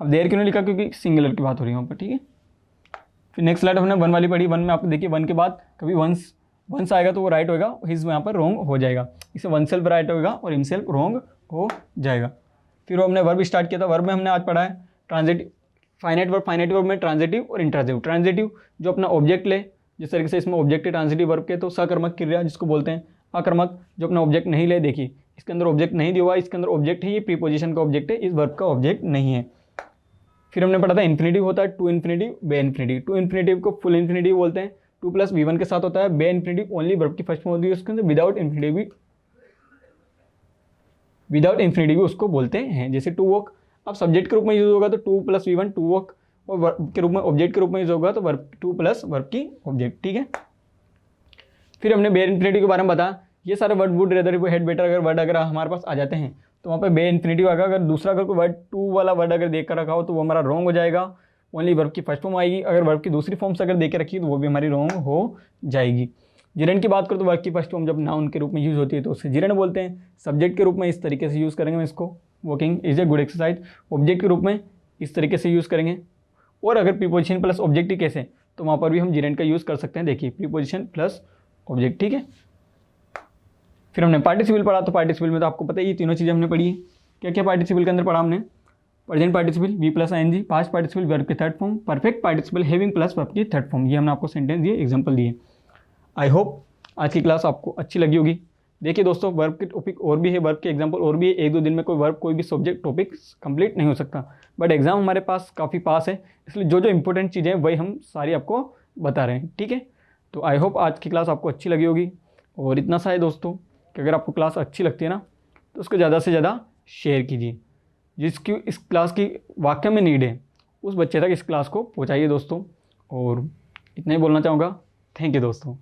अब देर क्यों नहीं लिखा, क्योंकि सिंगुलर की बात हो रही है वहाँ पर, ठीक है। फिर नेक्स्ट स्लाइड हमने वन वाली पढ़ी, वन में आपको देखिए वन के बाद कभी वंस आएगा तो वो राइट होगा, हिज यहाँ पर रॉन्ग हो जाएगा, इसे वन सेल्फ राइट होगा और हिमसेल्फ रॉन्ग हो जाएगा। फिर हमने वर्ब स्टार्ट किया था, वर्ब में हमने आज पढ़ा है ट्रांजिटिव, फाइनाइट वर्ब में ट्रांजिटिव और इंट्रांजिटिव। ट्रांजिटिव जो अपना ऑब्जेक्ट ले, जिस तरीके से इसमें ऑब्जेक्ट है ट्रांजिटिव वर्ब के, तो सकर्मक क्रिया जिसको बोलते हैं। अकर्मक जो अपना ऑब्जेक्ट नहीं ले, देखिए इसके अंदर ऑब्जेक्ट नहीं दिया हुआ, इसके अंदर ऑब्जेक्ट है, ये प्रीपोजिशन का ऑब्जेक्ट है, इस वर्ब का ऑब्जेक्ट नहीं है। फिर हमने पढ़ा था इन्फिनिटिव होता है to infinitive, bare infinitive. To infinitive को फुल इन्फिनिटिव बोलते हैं, 2 + V1 के साथ होता है। बे इन्फिनिटिव ओनली वर्ब की फर्स्ट फॉर्म होती है, उसके अंदर विदाउट इन्फिनिटिव भी उसको बोलते हैं। जैसे टू वॉक, अब सब्जेक्ट के रूप में यूज होगा तो 2 + V1 टू वॉक, और वर्ब के रूप में ऑब्जेक्ट के रूप में यूज होगा तो वर्ब 2 + वर्ब की ऑब्जेक्ट, ठीक है। फिर हमने बेयर इन्फिनिटिव के बारे में बताया, ये सारे word would rather head better अगर वर्ड अगर हमारे पास आ जाते हैं तो वहाँ पे बे इन्फिनिटिव आएगा। अगर दूसरा अगर कोई वर्ड टू वाला वर्ड अगर देख कर रखा हो तो वो हमारा रॉन्ग हो जाएगा, ओनली वर्ब की फर्स्ट फॉर्म आएगी। अगर वर्ब की दूसरी फॉर्म से अगर देख के रखी तो वो भी हमारी रॉन्ग हो जाएगी। जिरेंड की बात करो तो वर्ब की फर्स्ट फॉर्म जब नाउन के रूप में यूज़ होती है तो उसे जिरेंड बोलते हैं। सब्जेक्ट के रूप में इस तरीके से यूज़ करेंगे इसको, walking is a good exercise. Object के रूप में इस तरीके से यूज़ करेंगे, और अगर प्रीपोजिशन प्लस ऑब्जेक्ट ही कैसे तो वहाँ पर भी हम जिरेंड का यूज़ कर सकते हैं। देखिए प्रीपोजिशन प्लस ऑब्जेक्ट, ठीक है। फिर हमने पार्टिसिपल पढ़ा, तो पार्टिसिपल में तो आपको पता है ये तीनों चीज़ें हमने पढ़ी है। क्या क्या पार्टिसिपल के अंदर पढ़ा हमने, present participle V plus I N G, past participle verb के third form, perfect participle having plus verb की थर्ड फॉर्म। ये हमने आपको सेंटेंस दिए, एग्जांपल दिए। आई होप आज की क्लास आपको अच्छी लगी होगी। देखिए दोस्तों, वर्ब के टॉपिक और भी है, वर्ब के एग्जांपल और भी है। 1-2 दिन में कोई वर्ब कोई भी सब्जेक्ट टॉपिक कंप्लीट नहीं हो सकता, बट एग्जाम हमारे पास काफ़ी पास है, इसलिए जो जो इंपॉर्टेंट चीज़ें हैं वही हम सारी आपको बता रहे हैं, ठीक है। तो आई होप आज की क्लास आपको अच्छी लगी होगी। और इतना सा है दोस्तों कि अगर आपको क्लास अच्छी लगती है ना तो उसको ज़्यादा से ज़्यादा शेयर कीजिए। जिसकी इस क्लास की वाकई में नीड है उस बच्चे तक इस क्लास को पहुंचाइए दोस्तों। और इतना ही बोलना चाहूँगा। थैंक यू दोस्तों।